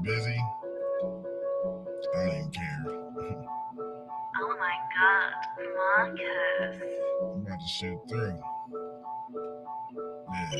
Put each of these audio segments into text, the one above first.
busy? I don't even care. Oh my god, Marcus. I'm about to shoot through. Yeah.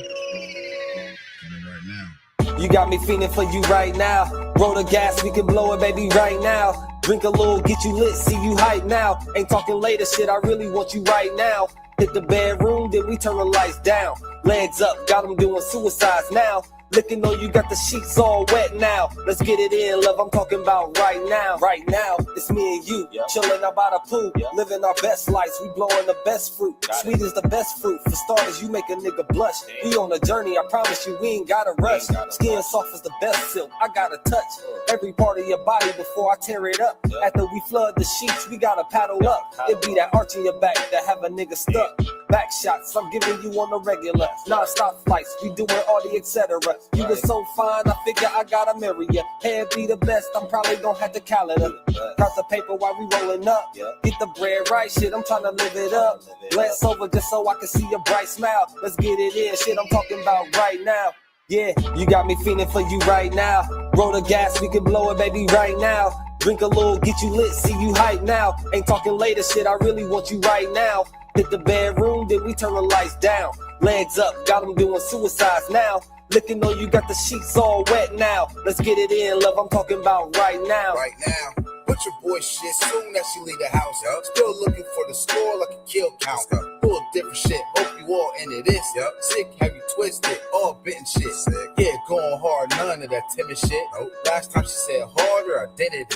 Coming right now. You got me feeling for you right now. Roll the gas, we can blow it, baby, right now. Drink a little, get you lit, see you hype now. Ain't talking later, shit, I really want you right now. Hit the bedroom, then we turn the lights down. Legs up, got them doing suicides now. Looking on you, got the sheets all wet now. Let's get it in, love, I'm talking about right now. Right now, it's me and you, chilling out by the pool, living our best lives, we blowing the best fruit. Sweet is the best fruit, for starters, you make a nigga blush. We on a journey, I promise you, we ain't gotta rush. Skin soft as the best silk, I gotta touch every part of your body before I tear it up. After we flood the sheets, we gotta paddle up. It be that arch in your back that have a nigga stuck. Back shots, I'm giving you on the regular. Non-stop flights, we doing all the etc. You was so fine, I figure I gotta marry ya. Hair be the best, I'm probably gon' have the calendar. Count the paper while we rolling up. Get the bread right, shit, I'm tryna live it up. Glance over just so I can see your bright smile. Let's get it in, shit, I'm talking about right now. Yeah, you got me feeling for you right now. Roll the gas, we can blow it, baby, right now. Drink a little, get you lit, see you hype now. Ain't talking later, shit, I really want you right now. Hit the bedroom, then we turn the lights down. Legs up, got them doing suicides now. Looking on you, got the sheets all wet now. Let's get it in, love, I'm talking about right now. Right now. Put your boy shit soon as you leave the house. Still looking for the score like a kill count. Full of different shit, hope you all into this. Sick, have you twisted, all bitten shit. Yeah, going hard, none of that timid shit. Last time she said harder, I did it.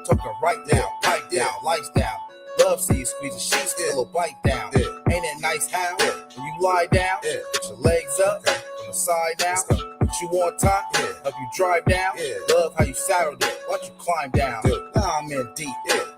Talking right down, pipe down, lights down. Love see you squeeze the sheets, still a bite down. Ain't it nice how when you lie down, put your legs up from the side down, put you on top, help you drive down. Love how you saddled it, watch you climb down. Now I'm in deep,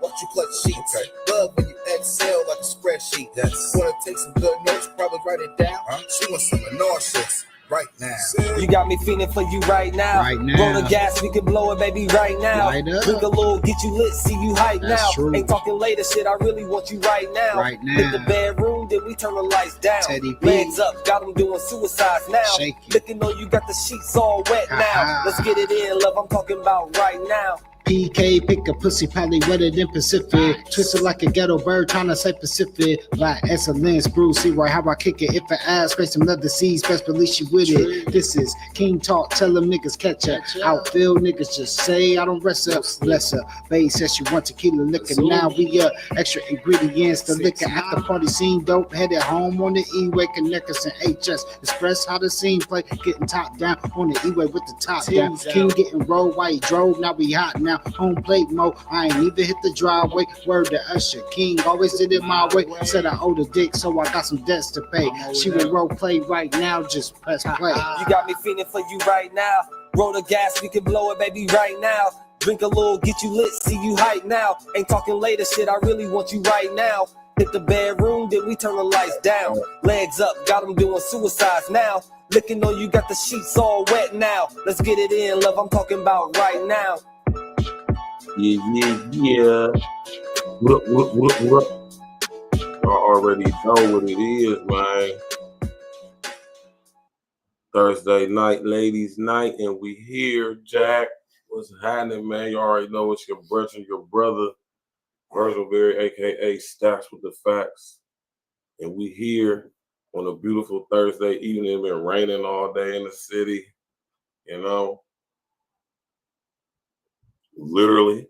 watch you clutch sheets. Love when you exhale like a spreadsheet. Wanna take some good notes, probably write it down. She wants some nauseous. Right now. You got me feeling for you right now. Roll the gas, we can blow it, baby, right now. Drink a little, get you lit, see you hype now. Ain't talking later, shit, I really want you right now. Hit the bedroom, then we turn the lights down. Legs up, got them doing suicides now. Looking on you, got the sheets all wet now. Let's get it in, love, I'm talking about right now. PK, pick a pussy, probably wetter than Pacific. Twisted like a ghetto bird, trying to say Pacific. Like excellence, Bruce, see right how I kick it. If I ask, scrape some leather seeds, best believe she with it. This is King Talk, tell them niggas catch up. Outfield niggas just say I don't rest up. Bless her. Bae says she want tequila liquor. Now we extra ingredients, the liquor at the party scene. Dope, headed home on the E-way, connect us in HS. Express how the scene play, getting top down on the E-way with the top down. King getting rolled while he drove, now we hot now. Home plate mode, I ain't even hit the driveway. Word to Usher, King always did it my way. Said I owed a dick, so I got some debts to pay. She will role play right now, just press play. You got me feeling for you right now. Roll the gas, we can blow it, baby, right now. Drink a little, get you lit, see you hype now. Ain't talking later, shit, I really want you right now. Hit the bedroom, then we turn the lights down. Legs up, got them doing suicides now. Looking on you, got the sheets all wet now. Let's get it in, love, I'm talking about right now. Yeah. What? I already know what it is, man. Thursday night, ladies' night, and we here, Jack. What's happening, man? You already know it's your brother, Virgil Berry, aka Stacks with the Facts. And we here on a beautiful Thursday evening. It's been raining all day in the city, you know. Literally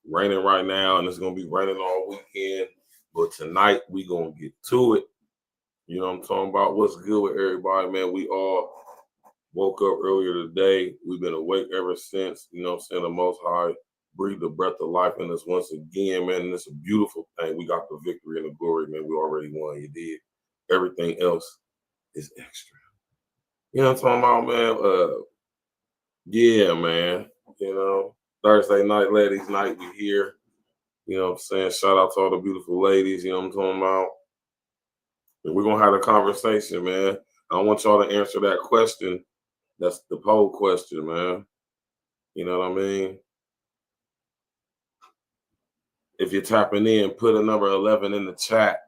raining right now, and it's gonna be raining all weekend. But tonight we gonna get to it. You know what I'm talking about? What's good with everybody, man? We all woke up earlier today. We've been awake ever since. You know what I'm saying? The Most High breathed the breath of life in us once again, man. And it's a beautiful thing. We got the victory and the glory, man. We already won. You did. Everything else is extra. You know what I'm talking about, man? Yeah, man. You know, Thursday night, ladies' night, we here. You know what I'm saying? Shout out to all the beautiful ladies, you know what I'm talking about? And we're going to have a conversation, man. I want y'all to answer that question. That's the poll question, man. You know what I mean? If you're tapping in, put a number 11 in the chat,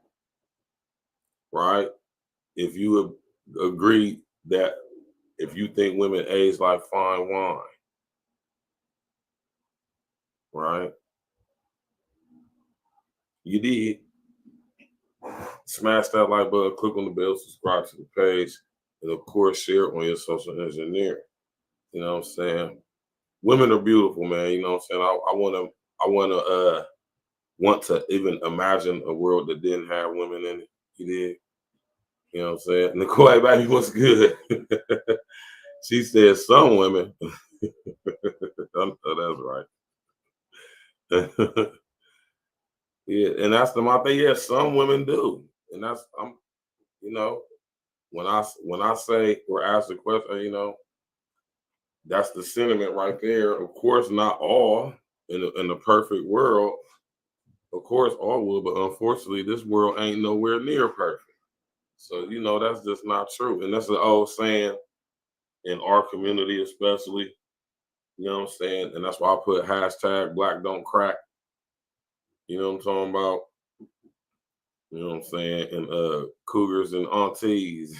right? If you agree that if you think women age like fine wine, right? You did. Smash that like button, click on the bell, subscribe to the page, and of course, share it on your social engineer. You know what I'm saying? Women are beautiful, man. You know what I'm saying? Want to even imagine a world that didn't have women in it. You did. You know what I'm saying? Nicole, baby, what's good? She said some women. Oh, that's right. Yeah, and that's my thing. Yeah, some women do, and you know, when I say or ask the question, you know, that's the sentiment right there. Of course, not all in the perfect world. Of course, all will, but unfortunately, this world ain't nowhere near perfect. So you know that's just not true, and that's an old saying in our community, especially. You know what I'm saying, and that's why I put hashtag Black Don't Crack. You know what I'm talking about? You know what I'm saying? And cougars and aunties.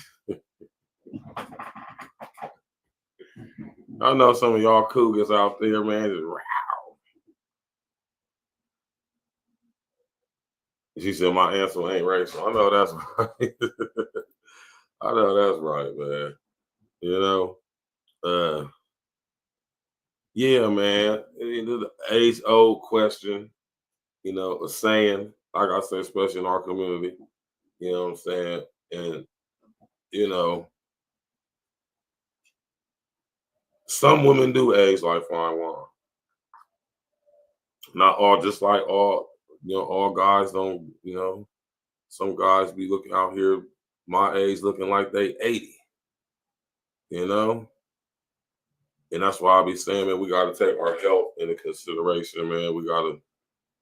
I know some of y'all cougars out there, man. She said my answer ain't racial. I know that's right. I know that's right, man. You know, yeah, man. The age-old question, you know, a saying, like I said, especially in our community. You know what I'm saying? And you know, some women do age like fine wine. Not all, just like all, you know, all guys don't, you know, some guys be looking out here my age looking like they 80, you know? And that's why I be saying, man, we got to take our health into consideration, man. We got to,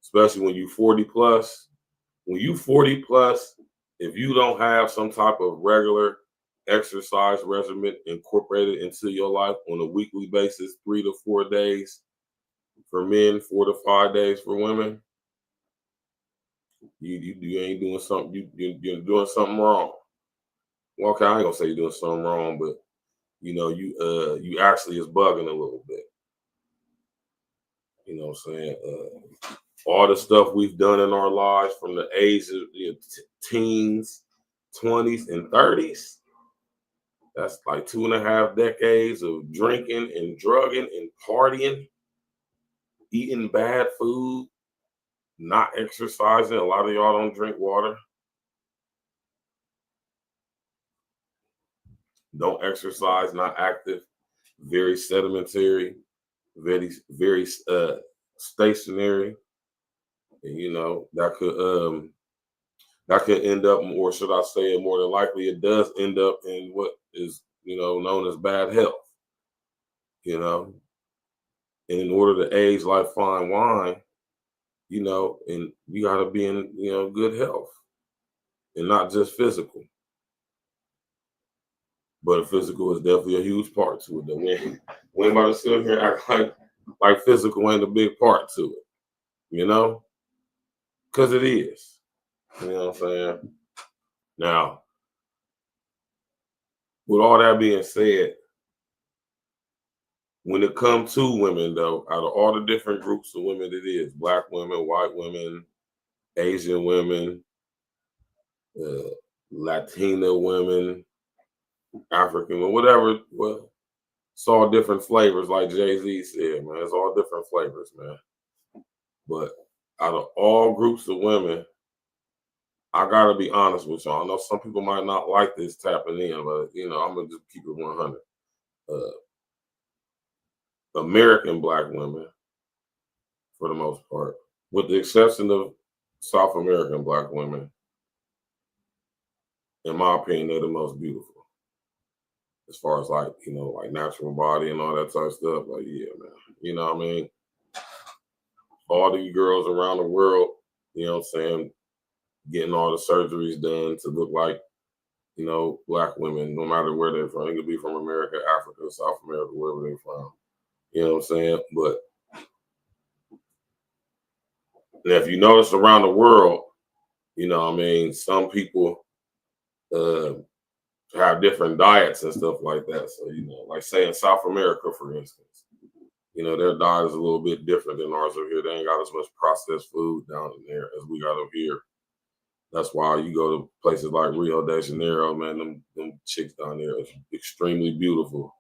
especially when you 40 plus, if you don't have some type of regular exercise regimen incorporated into your life on a weekly basis, 3 to 4 days for men, 4 to 5 days for women, you ain't doing something. You're doing something wrong. Well, okay, I ain't gonna say you're doing something wrong, but you know, you actually is bugging a little bit. You know what I'm saying? All the stuff we've done in our lives from the age of teens, 20s, and 30s. That's like 2.5 decades of drinking and drugging and partying, eating bad food, not exercising. A lot of y'all don't drink water. Don't exercise, not active, very sedimentary, very stationary. And you know, that could end up, or should I say, more than likely, it does end up in what is, you know, known as bad health. You know, and in order to age like fine wine, you know, and you got to be in, you know, good health, and not just physical. But physical is definitely a huge part to it. Though we ain't about to sit here and act like physical ain't a big part to it. You know, because it is. You know what I'm saying? Now, with all that being said, when it comes to women, though, out of all the different groups of women it is, Black women, white women, Asian women, Latina women, African women, whatever, well, it's all different flavors, like Jay-Z said, man. It's all different flavors, man. But out of all groups of women, I gotta be honest with y'all. I know some people might not like this tapping in, but you know, I'm gonna just keep it 100. American Black women, for the most part, with the exception of South American Black women, in my opinion, they're the most beautiful. As far as like, you know, like natural body and all that type of stuff. Like, yeah, man. You know what I mean? All the girls around the world, you know what I'm saying, getting all the surgeries done to look like, you know, Black women, no matter where they're from. It could be from America, Africa, South America, wherever they're from. You know what I'm saying? But if you notice around the world, you know what I mean, some people have different diets and stuff like that. So, you know, like say in South America, for instance, You know, their diet is a little bit different than ours over here. They ain't got as much processed food down in there as we got up here. That's why you go to places like Rio de Janeiro, man, them chicks down there is extremely beautiful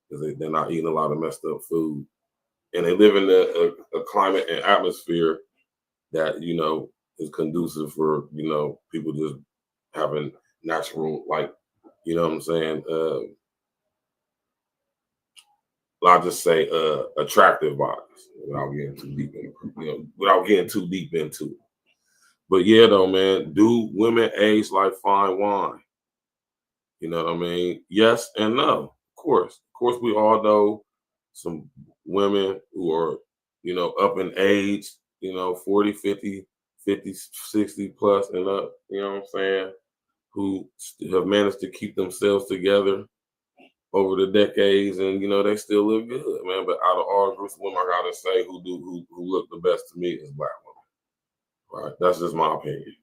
because they're not eating a lot of messed up food. And they live in a climate and atmosphere that, you know, is conducive for, you know, people just having natural, like, you know what I'm saying? I'll just say attractive bodies without getting too deep into it. But yeah, though, man, do women age like fine wine? You know what I mean? Yes and no. Of course, we all know some women who are, you know, up in age, you know, 40, 50, 50, 60 plus and up, you know what I'm saying? Who have managed to keep themselves together over the decades, and you know they still look good, man. But out of all groups of women, I gotta say who look the best to me is black women. Right? That's just my opinion.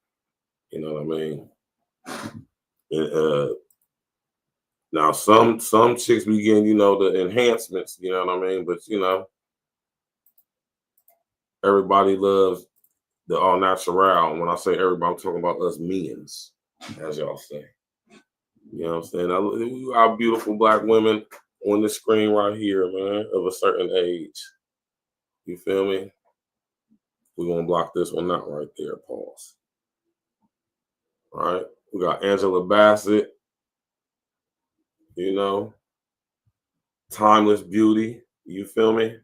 You know what I mean? And, now some chicks be getting, you know, the enhancements, you know what I mean? But you know, everybody loves the all natural. And when I say everybody, I'm talking about us men's, as y'all say. You know what I'm saying? We got beautiful black women on the screen right here, man, of a certain age. You feel me? We're gonna block this one out right there. Pause. All right. We got Angela Bassett, you know, timeless beauty. You feel me?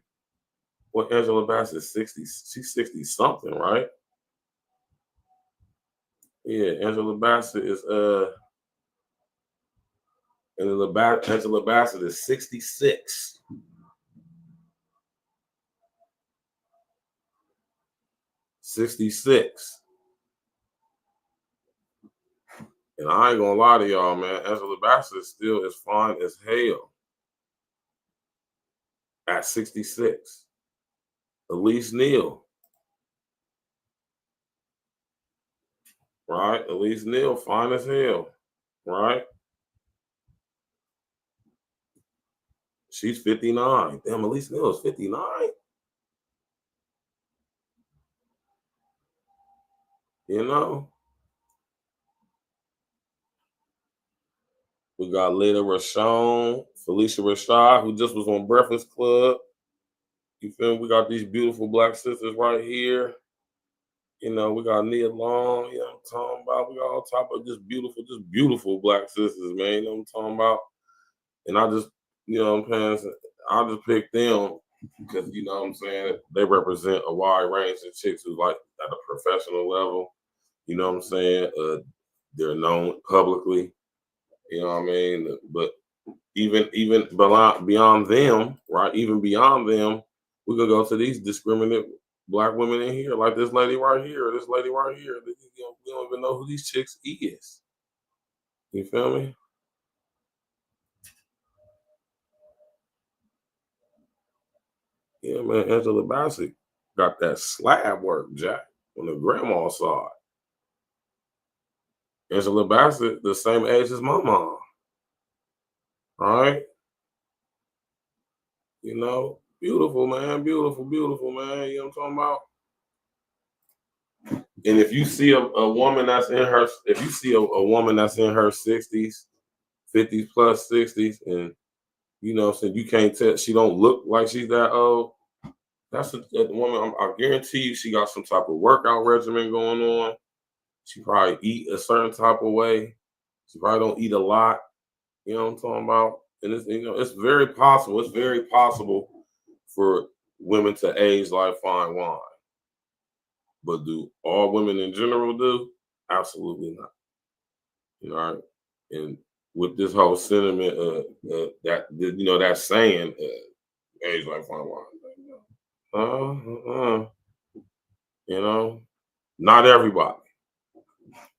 What, Angela Bassett is 60, she's 60 something, right? Yeah, Angela Bassett is Angela Bassett is 66. 66. And I ain't gonna lie to y'all, man. Angela Bassett still is fine as hell at 66. Elise Neal, right? Elise Neal, fine as hell, right? She's 59. Damn, Elise Neal is 59. You know? We got Lena Rashawn, Felicia Rashad, who just was on Breakfast Club. You feel me? We got these beautiful black sisters right here. You know, we got Nia Long, you know what I'm talking about? We got all type of just beautiful black sisters, man. You know what I'm talking about? And I just, you know what I'm saying? I just picked them because, you know what I'm saying, they represent a wide range of chicks who like at a professional level. You know what I'm saying? They're known publicly. You know what I mean? But even beyond them, right? Even beyond them, we could go to these discriminate black women in here, like this lady right here, this lady right here. We don't even know who these chicks is. You feel me? Yeah, man. Angela Bassett got that slab work, Jack, on the grandma side. Angela Bassett, the same age as my mom. All right? You know, beautiful, man. Beautiful, man. You know what I'm talking about? And if you see a woman that's in her, if you see a woman that's in her 60s, 50s plus 60s, and you know, so you can't tell she don't look like she's that old, that's a woman. I guarantee you, she got some type of workout regimen going on. She probably eat a certain type of way. She probably don't eat a lot. You know what I'm talking about? And it's, you know, it's very possible. It's very possible for women to age like fine wine. But do all women in general do? Absolutely not. You know, right? And with this whole sentiment, that you know, that saying, age like fine wine. You know, not everybody.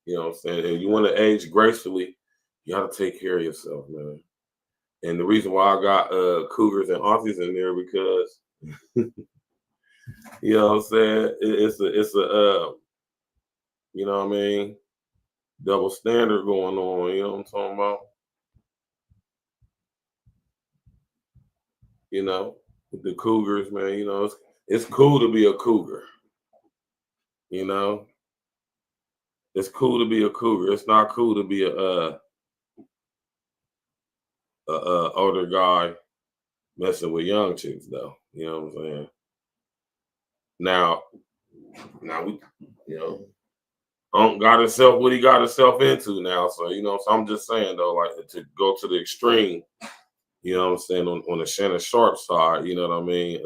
You know what I'm saying? And you want to age gracefully, you got to take care of yourself, man. And the reason why I got cougars and aunties in there because, you know what I'm saying? It's a you know what I mean, double standard going on. You know what I'm talking about? You know, with the Cougars, man. You know, it's cool to be a Cougar. You know, it's cool to be a Cougar. It's not cool to be a older guy messing with young chicks, though. You know what I'm saying? Now we, you know, got himself what he got himself into now. So, you know, so I'm just saying though, like to go to the extreme, you know what I'm saying, on the Shannon Sharp side, you know what I mean?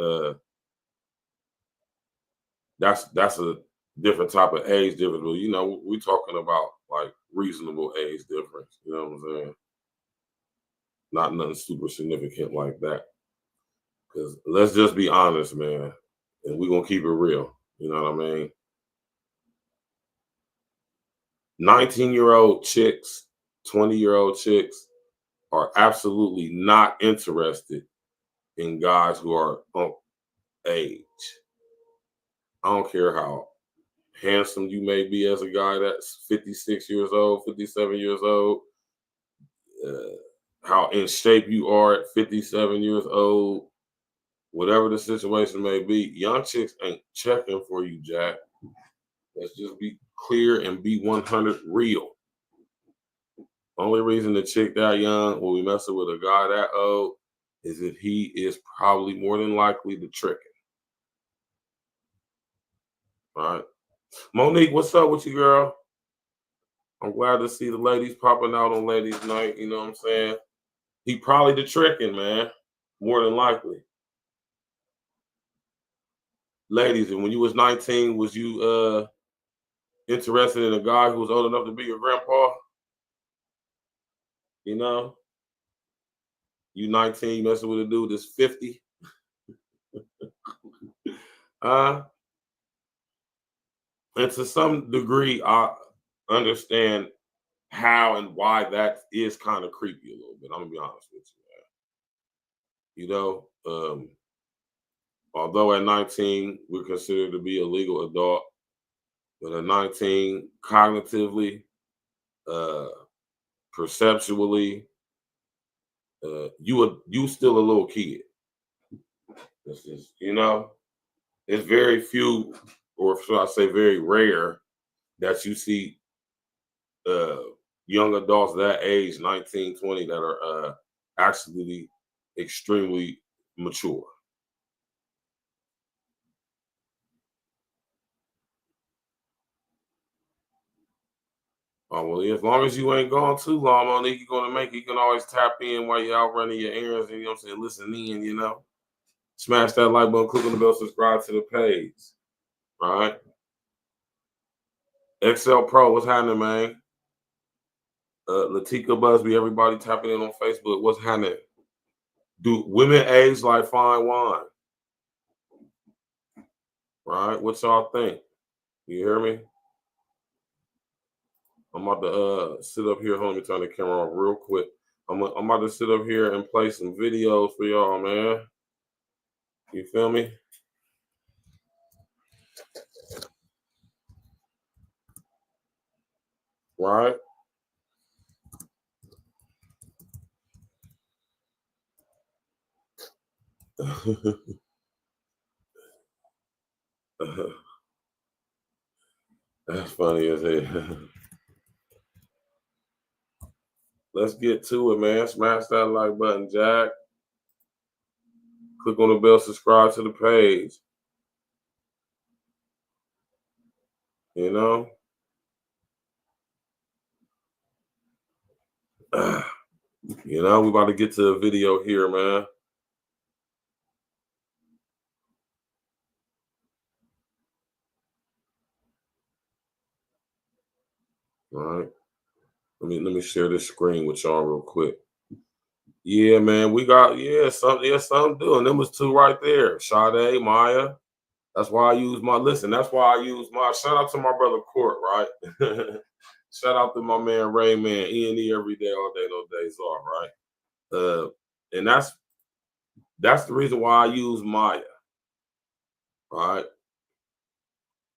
That's a different type of age difference. But, you know, we're talking about like reasonable age difference, you know what I'm saying? Not nothing super significant like that. Because let's just be honest, man, and we're gonna keep it real. You know what I mean? 19-year-old chicks, 20-year-old chicks are absolutely not interested in guys who are on age. I don't care how handsome you may be as a guy that's 56 years old, 57 years old, how in shape you are at 57 years old, whatever the situation may be, young chicks ain't checking for you, Jack. Let's just be clear and be 100 real. Only reason the chick that young will be messing with a guy that old is if he is probably more than likely the tricking. All right. Monique, what's up with you, girl? I'm glad to see the ladies popping out on ladies' night. You know what I'm saying? He probably the tricking, man. More than likely. Ladies, and when you was 19, was you interested in a guy who was old enough to be your grandpa? You know? You 19, you messing with a dude that's 50. And to some degree, I understand how and why that is kind of creepy a little bit. I'm gonna be honest with you, man. You know, although at 19 we're considered to be a legal adult, but at 19, cognitively, perceptually, you still a little kid. This is, you know, it's very few, or should I say, very rare, that you see young adults that age, 19, 20, that are actually extremely mature. Oh, well, as long as you ain't gone too long, Monique, you're going to make it. You can always tap in while you're out running your errands and, you know what I'm saying, listen in, you know. Smash that like button, click on the bell, subscribe to the page. All right. XL Pro, what's happening, man? Latika Busby, everybody tapping in on Facebook. What's happening? Do women age like fine wine? Right? What y'all think? You hear me? I'm about to sit up here. Hold on, let me turn the camera off real quick. I'm about to sit up here and play some videos for y'all, man. You feel me? Right? That's funny as hell. Let's get to it, man. Smash that like button, Jack. Click on the bell, subscribe to the page. You know? You know, we about to get to a video here, man. All right. Let me share this screen with y'all real quick. Yeah, man, we got something doing. Them was two right there. Sade, Maya. That's why I use my that's why I use my shout out to my brother Court, right? Shout out to my man Ray, man, E&E every day, all day, no days off, right? And that's the reason why I use Maya, right?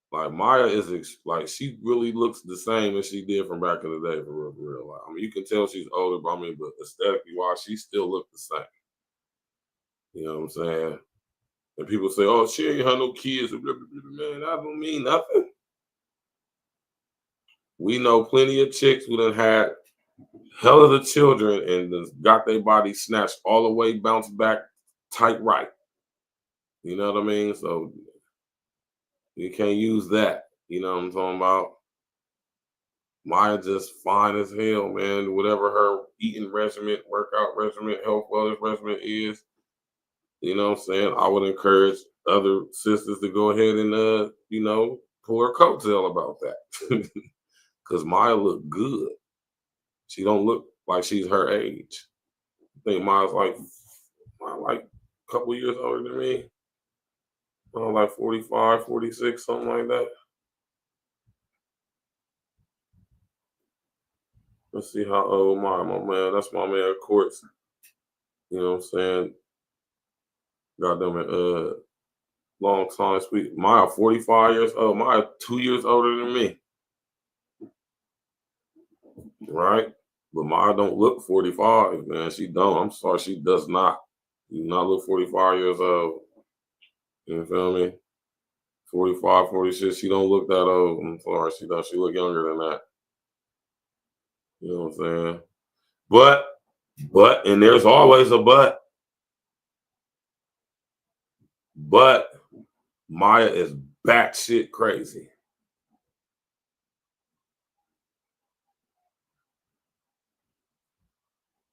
Like Maya is like she really looks the same as she did from back in the day, for real, for real. Like, I mean, you can tell she's older, but I mean, but aesthetically wise, she still looks the same. You know what I'm saying? And people say, oh, she ain't had no kids. Man, that don't mean nothing. We know plenty of chicks who done had hell of the children and got their body snatched all the way, bounced back tight right. You know what I mean? So you can't use that. You know what I'm talking about? Maya just fine as hell, man. Whatever her eating regimen, workout regimen, health wellness regimen is, you know what I'm saying? I would encourage other sisters to go ahead and, you know, pull her coattail about that. Because Maya look good. She don't look like she's her age. I think Maya's like a couple years older than me. Like 45, 46, something like that. Let's see how old my man. That's my man Courts. You know what I'm saying? Got them in long time sweet. Maya 45 years old. Maya 2 years older than me. Right? But Maya don't look 45, man. She don't. I'm sorry, she does not. Do not look 45 years old. You feel me? 45, 46, she don't look that old. I'm sorry, she does. She look younger than that. You know what I'm saying? But, and there's always a but. But Maya is batshit crazy.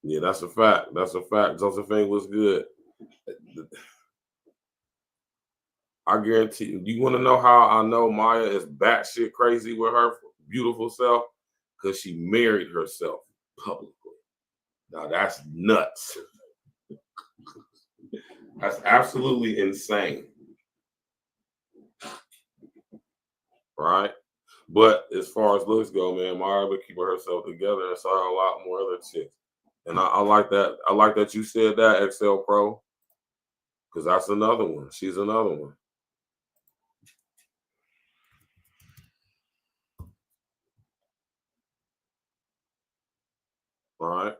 Yeah, that's a fact. That's a fact. Josephine was good. I guarantee you. You want to know how I know Maya is batshit crazy with her beautiful self? Because she married herself publicly. Now that's nuts. That's absolutely insane. Right? But as far as looks go, man, Maya been keeping herself together and saw a lot more other chicks. And I like that. I like that you said that, XL Pro. Because that's another one. She's another one. All right.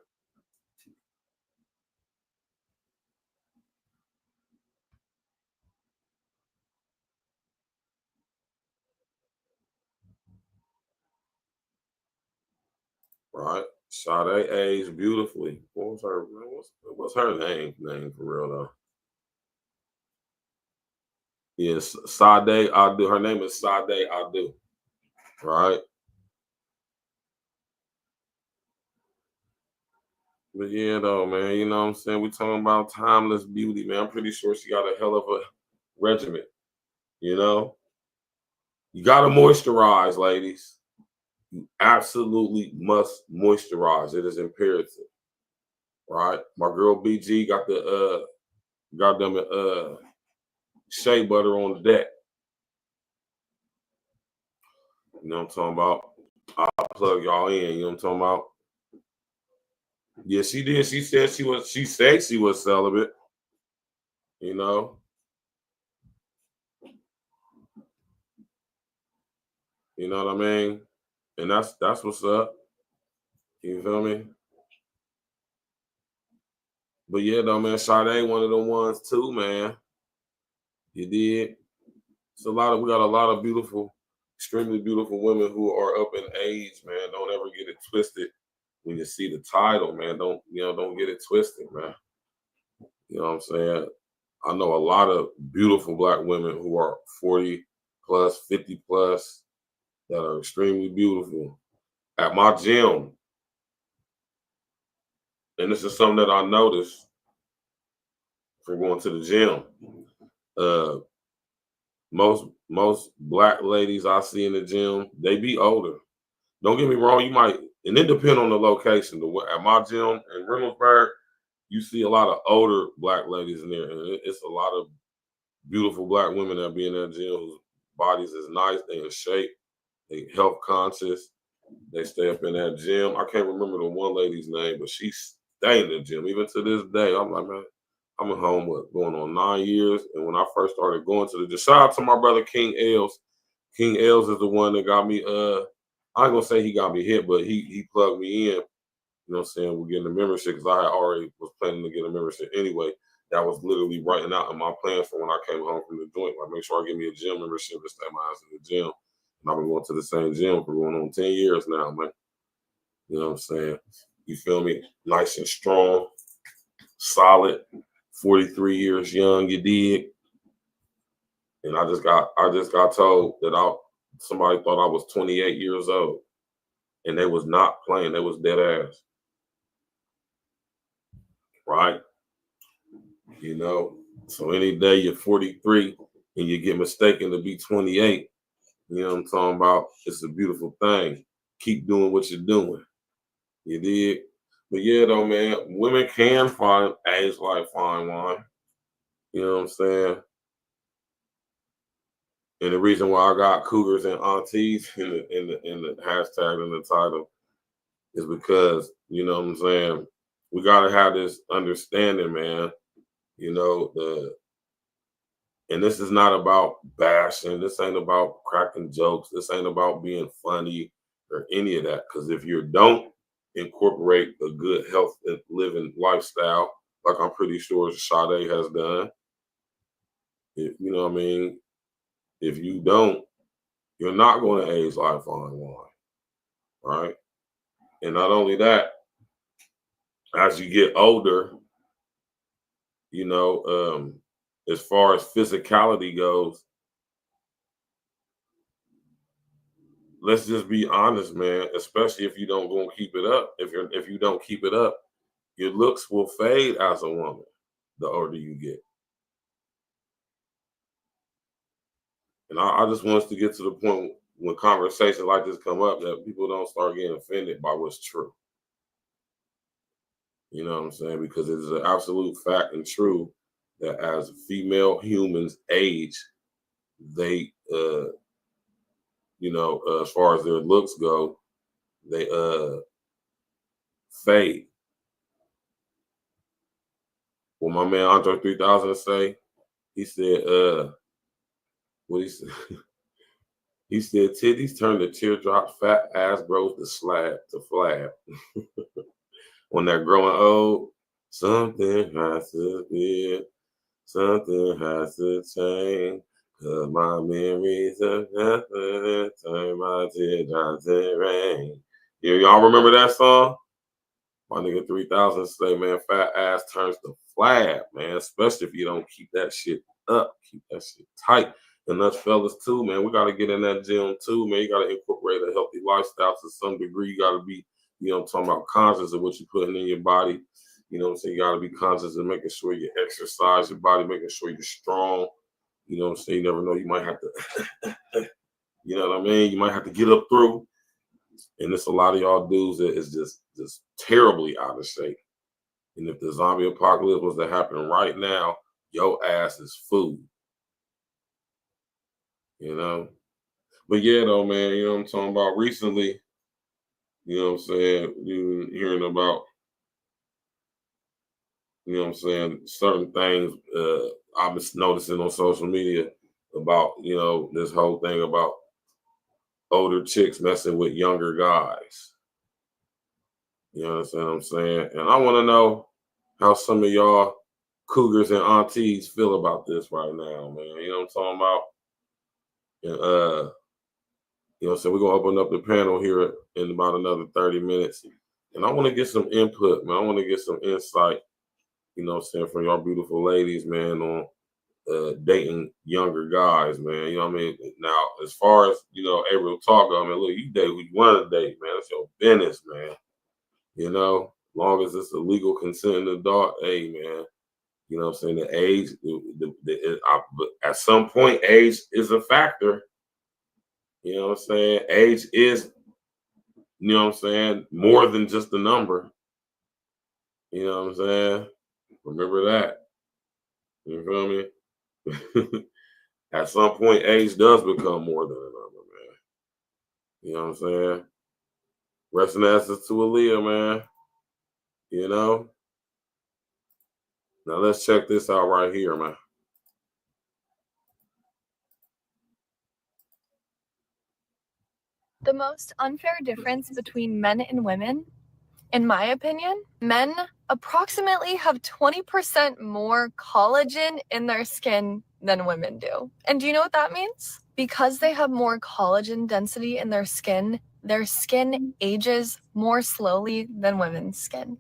Right. Sade aged beautifully. What's her name for real though? Yes, Sade Adu. Her name is Sade Adu. Right. But yeah, though, man, you know what I'm saying? We talking about timeless beauty, man. I'm pretty sure she got a hell of a regimen. You know? You gotta moisturize, ladies. You absolutely must moisturize. It is imperative. Right? My girl BG got the goddamn shea butter on the deck. You know what I'm talking about? I'll plug y'all in, you know what I'm talking about? Yeah, she did. She said she was celibate. You know? You know what I mean? And that's what's up. You feel me? But yeah, though, man, Sade one of them ones too, man. You did. We got a lot of beautiful, extremely beautiful women who are up in age, man. Don't ever get it twisted when you see the title, man. Don't get it twisted, man. You know what I'm saying? I know a lot of beautiful black women who are 40 plus, 50 plus that are extremely beautiful. At my gym, and this is something that I noticed from going to the gym. Most black ladies I see in the gym, they be older. Don't get me wrong, you might, and it depends on the location. At my gym in Reynoldsburg, you see a lot of older black ladies in there, and it's a lot of beautiful black women that be in that gym whose bodies is nice, they in shape, they health conscious, they stay up in that gym. I can't remember the one lady's name, but she stay in the gym. Even to this day, I'm like, man, I'm at home going on 9 years. And when I first started going to the gym, shout out to my brother King Els. King Els is the one that got me, I ain't gonna say he got me hit, but he plugged me in. You know what I'm saying? We're getting a membership because I already was planning to get a membership anyway. that was literally writing out in my plans for when I came home from the joint. Like, make sure I give me a gym membership and stay my ass in the gym. And I've been going to the same gym for going on 10 years now, man. You know what I'm saying? You feel me? Nice and strong, solid, 43 years young, you dig? And I just got told that somebody thought I was 28 years old. And they was not playing, they was dead ass. Right? You know, so any day you're 43 and you get mistaken to be 28, you know what I'm talking about? It's a beautiful thing. Keep doing what you're doing. You did. But yeah, though, man, women can find age like fine wine. You know what I'm saying? And the reason why I got cougars and aunties in the hashtag in the title is because, you know what I'm saying, we gotta have this understanding, man. You know, and this is not about bashing. This ain't about cracking jokes. This ain't about being funny or any of that. Because if you don't incorporate a good health and living lifestyle, like I'm pretty sure Sade has done, you know what I mean? If you don't, you're not going to age like fine wine, right? And not only that, as you get older, you know, as far as physicality goes, let's just be honest, man. Especially if you don't go and keep it up. If you don't keep it up, your looks will fade as a woman the older you get. And I just want us to get to the point when conversations like this come up that people don't start getting offended by what's true. You know what I'm saying? Because it is an absolute fact and true that as female humans age, they, you know, as far as their looks go, they fade. What my man Andre 3000 say, he said, what he said? He said, titties turn to teardrops, fat ass grows to flab. When they're growing old, something has to be, something has to change. Cause my memories of nothing turn my teardrops to rain. Y'all remember that song? My nigga 3000 say, man, fat ass turns to flab, man. Especially if you don't keep that shit up, keep that shit tight. And us fellas too, man, we got to get in that gym too, man. You got to incorporate a healthy lifestyle to some degree. You got to be, you know, I'm talking about conscious of what you're putting in your body. You know what I'm saying? You got to be conscious of making sure you exercise your body, making sure you're strong. You know what I'm saying? You never know. You might have to, you know what I mean? You might have to get up through. And it's a lot of y'all dudes that is just terribly out of shape. And if the zombie apocalypse was to happen right now, your ass is food. You know? But yeah, though, man, you know what I'm talking about? Recently, you know what I'm saying, you hearing about, you know what I'm saying, certain things I've been noticing on social media about, you know, this whole thing about older chicks messing with younger guys. You understand what I'm saying? And I want to know how some of y'all cougars and aunties feel about this right now, man. You know what I'm talking about? And, you know, so we're going to open up the panel here in about another 30 minutes. And I want to get some input, man. I want to get some insight, you know what I'm saying, from y'all beautiful ladies, man, on dating younger guys, man. You know what I mean? Now, as far as, you know, April talk, I mean, look, you date who you want to date, man. It's your business, man. You know, as long as it's a legal consenting adult, hey, man, you know what I'm saying? The age, at some point, age is a factor. You know what I'm saying? Age is, you know what I'm saying, more than just a number. You know what I'm saying? Remember that. You feel me? At some point, age does become more than a number, man. You know what I'm saying? Rest in answers to Aaliyah, man. You know? Now let's check this out right here, man. The most unfair difference between men and women In my opinion, men approximately have 20% more collagen in their skin than women do. And do you know what that means? Because they have more collagen density in their skin ages more slowly than women's skin.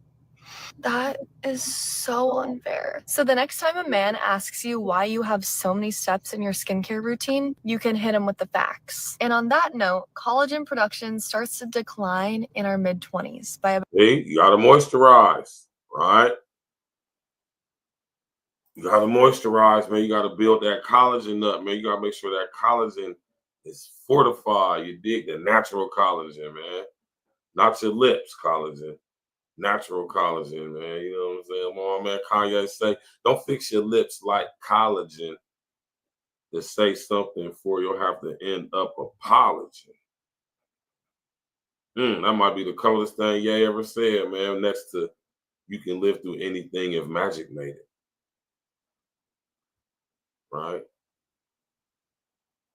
That is so unfair. So the next time a man asks you why you have so many steps in your skincare routine, you can hit him with the facts. And on that note, collagen production starts to decline in our mid-20s by about... See, you gotta moisturize, right? You gotta moisturize, man. You gotta build that collagen up, man. You gotta make sure that collagen is fortified. You dig the natural collagen, man. Not your lips collagen. Natural collagen, man. You know what I'm saying? Come on, man. Kanye say, don't fix your lips like collagen to say something for you'll have to end up apologizing. That might be the coolest thing Ye ever said, man. Next to you can live through anything if magic made it. Right?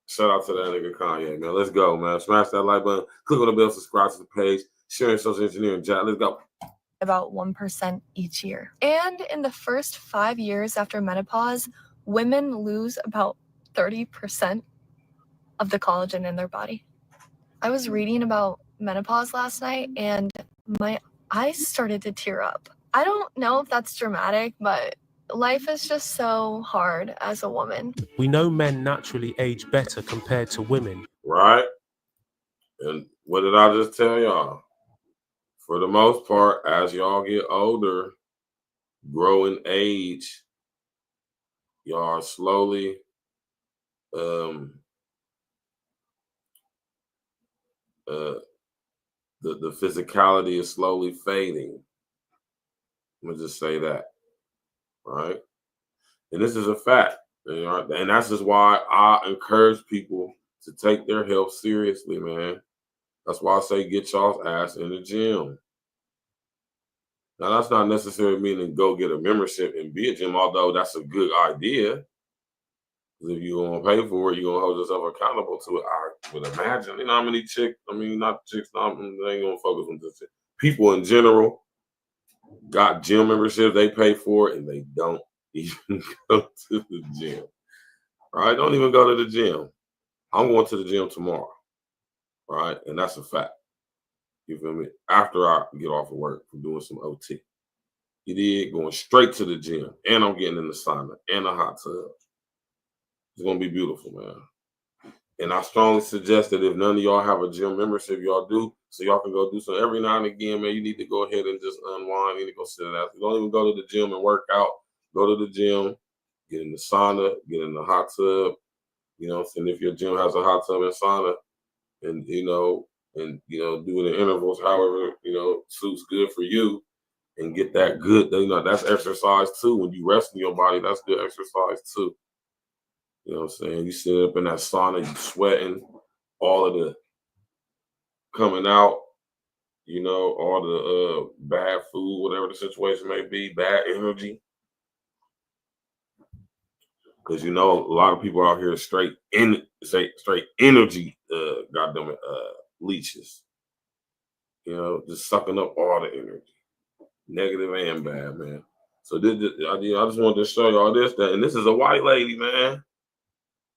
Shout out to that nigga Kanye, man. Let's go, man. Smash that like button. Click on the bell, subscribe to the page. Sharing social engineering chat. Let's go. About 1% each year. And in the first 5 years after menopause, women lose about 30% of the collagen in their body. I was reading about menopause last night and my eyes started to tear up. I don't know if that's dramatic, but life is just so hard as a woman. We know men naturally age better compared to women. Right? And what did I just tell y'all? For the most part, as y'all get older, grow in age, y'all are slowly the physicality is slowly fading. I'm gonna just say that, right? And this is a fact, and that's just why I encourage people to take their health seriously, man. That's why I say get y'all's ass in the gym. Now, that's not necessarily meaning go get a membership and be a gym, although that's a good idea. Because if you're going to pay for it, you're going to hold yourself accountable to it. I would imagine. You know how many chicks, I mean, not chicks, they ain't going to focus on this. People in general got gym memberships, they pay for it, and they don't even go to the gym. Right? Don't even go to the gym. I'm going to the gym tomorrow. Right? And that's a fact. You feel me? After I get off of work from doing some OT. You did, going straight to the gym. And I'm getting in the sauna and a hot tub. It's going to be beautiful, man. And I strongly suggest that if none of y'all have a gym membership, y'all do, so y'all can go do some every now and again, man. You need to go ahead and just unwind. You need to go sit out. You don't even go to the gym and work out. Go to the gym, get in the sauna, get in the hot tub. You know what I'm saying? If your gym has a hot tub and sauna, and do it in intervals, however, suits good for you, and get that good, that's exercise too. When you rest in your body, that's good exercise too. You know what I'm saying? You sit up in that sauna, you sweating, all of the coming out, all the bad food, whatever the situation may be, bad energy. Because a lot of people out here straight energy, goddamn it, leeches. Just sucking up all the energy, negative and bad, man. So I just wanted to show y'all and this is a white lady, man.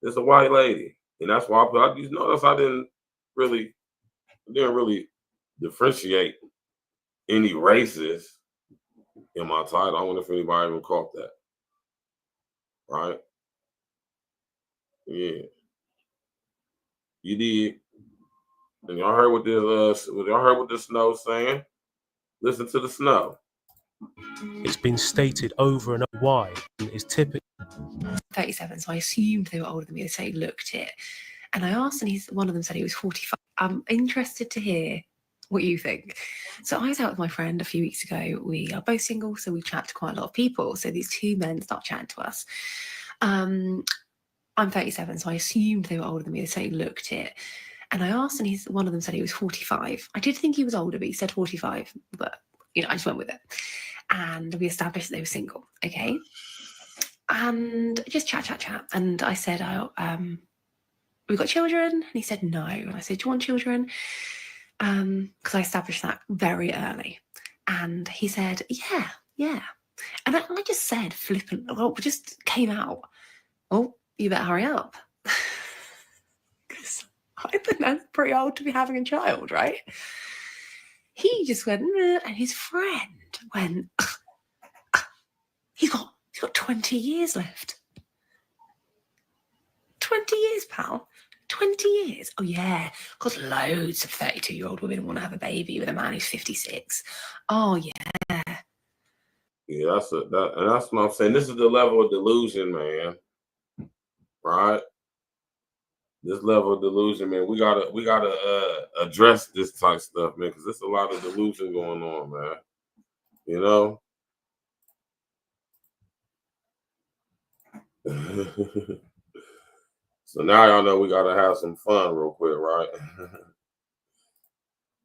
It's a white lady, and that's why I just noticed I didn't really differentiate any races in my title. I wonder if anybody even caught that, right? Yeah, you did. And y'all heard what this snow's saying? Listen to the snow. It's been stated over and over why is typically 37, so I assumed they were older than me. They looked it, and I asked, and one of them said he was 45. I'm interested to hear what you think. So I was out with my friend a few weeks ago. We are both single, so we chat to quite a lot of people. So these two men start chatting to us. I'm 37, so I assumed they were older than me. They looked it, and I asked, and one of them said he was 45. I did think he was older, but he said 45. But I just went with it, and we established that they were single. Okay. And just chat. And I said, we've got children? And he said, no. And I said, do you want children? Because I established that very early. And he said, yeah. And I just said, flippant, well, just came out, oh, you better hurry up. Because I think that's pretty old to be having a child, right? He just went, nah, and his friend went, he's got 20 years left. 20 years, pal. 20 years. Oh, yeah. Because loads of 32-year-old women want to have a baby with a man who's 56. Oh, yeah. Yeah, and that's what I'm saying. This is the level of delusion, man. Right? This level of delusion, man. We gotta address this type of stuff, man, because there's a lot of delusion going on, man. You know? So now y'all know we gotta have some fun real quick, right?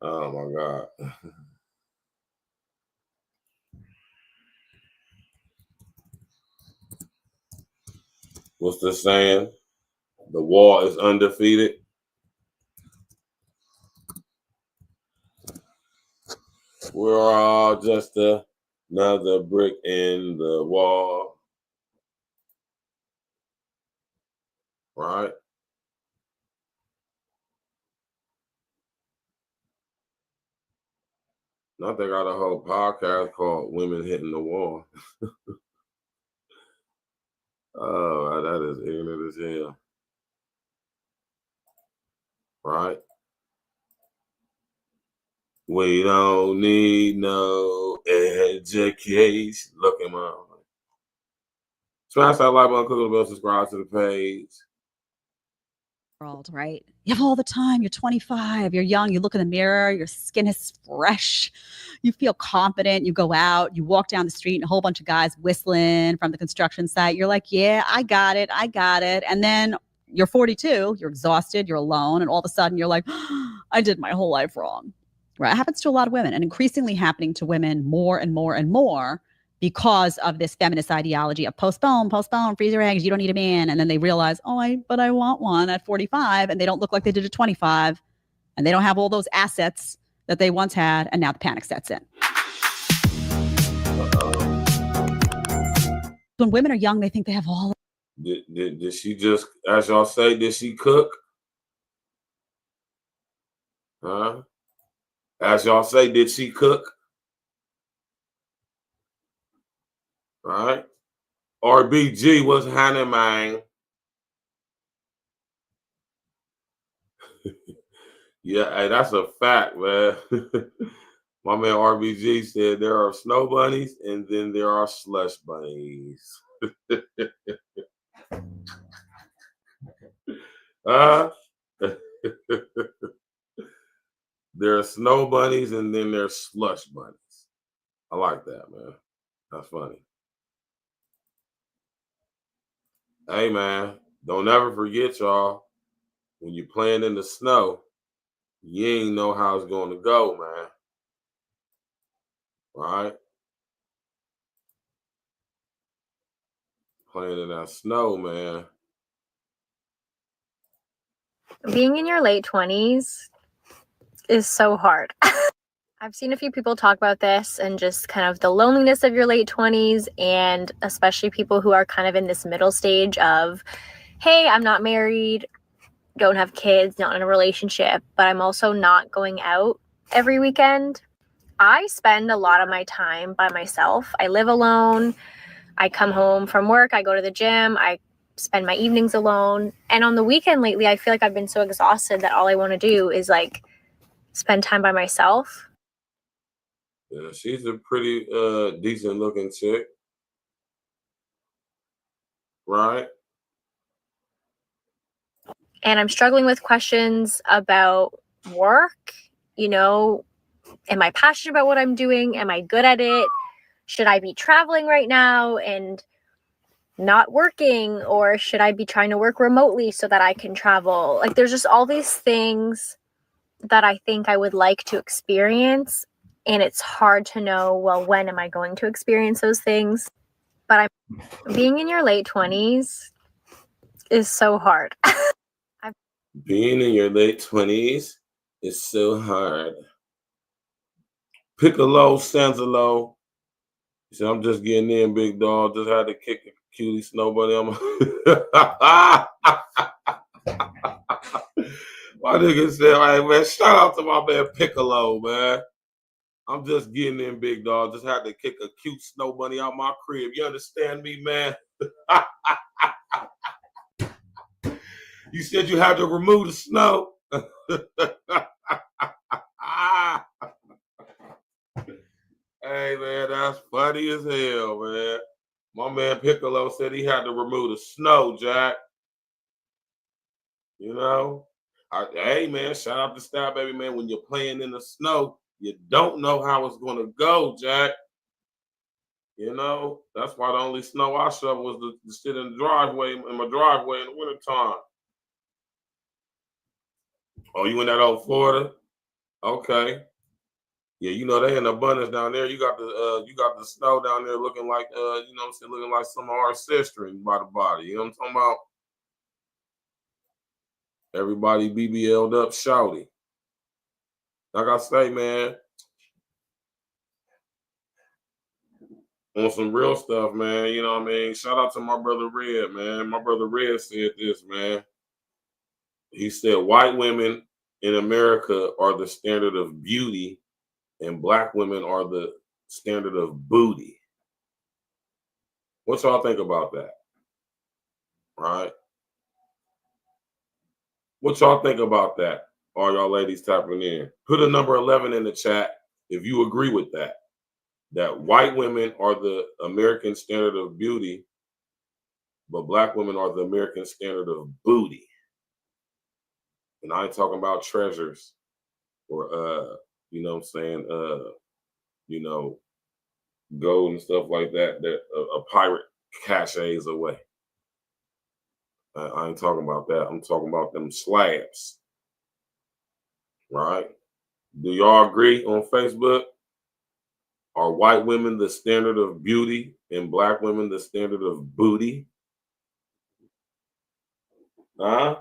Oh my God. What's the saying? The war is undefeated. We're all just another brick in the wall. Right? Now they got a whole podcast called Women Hitting the Wall. Oh, that is ignorant as hell. Right? We don't need no education. Look at my. Smash that like button, click on the bell, subscribe to the page. World, right? You have all the time. You're 25, you're young, you look in the mirror, your skin is fresh, you feel confident, you go out, you walk down the street and a whole bunch of guys whistling from the construction site. You're like, yeah, I got it. And then you're 42, you're exhausted, you're alone, and all of a sudden you're like, I did my whole life wrong. Right? It happens to a lot of women, and increasingly happening to women more and more and more, because of this feminist ideology of postpone, freeze your eggs, you don't need a man. And then they realize, but I want one at 45, and they don't look like they did at 25, and they don't have all those assets that they once had, and now the panic sets in. When women are young, they think they have all. Did she just, as y'all say, did she cook? Huh? As y'all say, did she cook? Right? RBG was happening, man. Yeah, hey, that's a fact, man. My man RBG said there are snow bunnies and then there are slush bunnies. There are snow bunnies and then there's slush bunnies. I like that, man. That's funny. Hey, man, don't ever forget, y'all, when you're playing in the snow, you ain't know how it's going to go, man. Right? Playing in that snow, man. Being in your late 20s is so hard. I've seen a few people talk about this and just kind of the loneliness of your late 20s, and especially people who are kind of in this middle stage of, hey, I'm not married, don't have kids, not in a relationship, but I'm also not going out every weekend. I spend a lot of my time by myself. I live alone. I come home from work, I go to the gym, I spend my evenings alone. And on the weekend lately, I feel like I've been so exhausted that all I want to do is like spend time by myself. Yeah, she's a pretty decent looking chick. Right? And I'm struggling with questions about work. You know, am I passionate about what I'm doing? Am I good at it? Should I be traveling right now and not working? Or should I be trying to work remotely so that I can travel? Like, there's just all these things that I think I would like to experience. And it's hard to know, well, when am I going to experience those things? But being in your late 20s is so hard. Being in your late 20s is so hard. Piccolo Sanzalo. He said, I'm just getting in, big dog. Just had to kick a cutie snow bunny on my... My nigga said, hey, man, shout out to my man Piccolo, man. I'm just getting in, big dog. Just had to kick a cute snow bunny out my crib. You understand me, man? You said you had to remove the snow. Hey, man, that's funny as hell, man. My man Piccolo said he had to remove the snow, Jack. You know? Hey, man, shout out to Star Baby, man. When you're playing in the snow, you don't know how it's going to go, Jack. You know? That's why the only snow I shovel was to sit in the driveway, in my driveway in the wintertime. Oh, you in that old Florida? Okay. Yeah, you know they in abundance down there. You got the snow down there looking like you know what I'm saying, looking like some of our sister by the body. You know what I'm talking about? Everybody BBL'd up, shouty. Like I say, man, on some real stuff, man. You know what I mean? Shout out to my brother Red, man. My brother Red said this, man. He said white women in America are the standard of beauty and black women are the standard of booty. What y'all think about that? Right? What y'all think about that? All y'all ladies tapping in. Put a number 11 in the chat if you agree with that. That white women are the American standard of beauty, but black women are the American standard of booty. And I ain't talking about treasures or you know what I'm saying, you know, gold and stuff like that, that a pirate caches away. I ain't talking about that. I'm talking about them slabs. Right? Do y'all agree on Facebook? Are white women the standard of beauty and black women the standard of booty? Huh?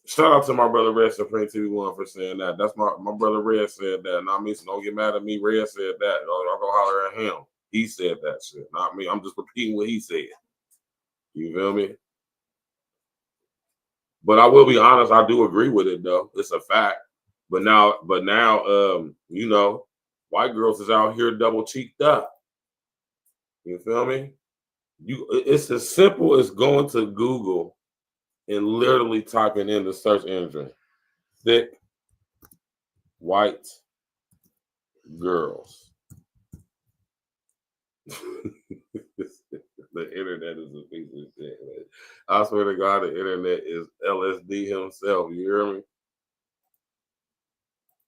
Shout out to my brother Red Supreme TV1 for saying that. That's my brother Red said that. Not me, so don't get mad at me. Red said that. I'll go holler at him. He said that shit, not me. I'm just repeating what he said. You feel me? But I will be honest, I do agree with it though. It's a fact. But now, you know, white girls is out here double cheeked up. You feel me? It's as simple as going to Google and literally typing in the search engine, thick white girls. The internet is a piece of shit, man. I swear to God, the internet is LSD himself. You hear me?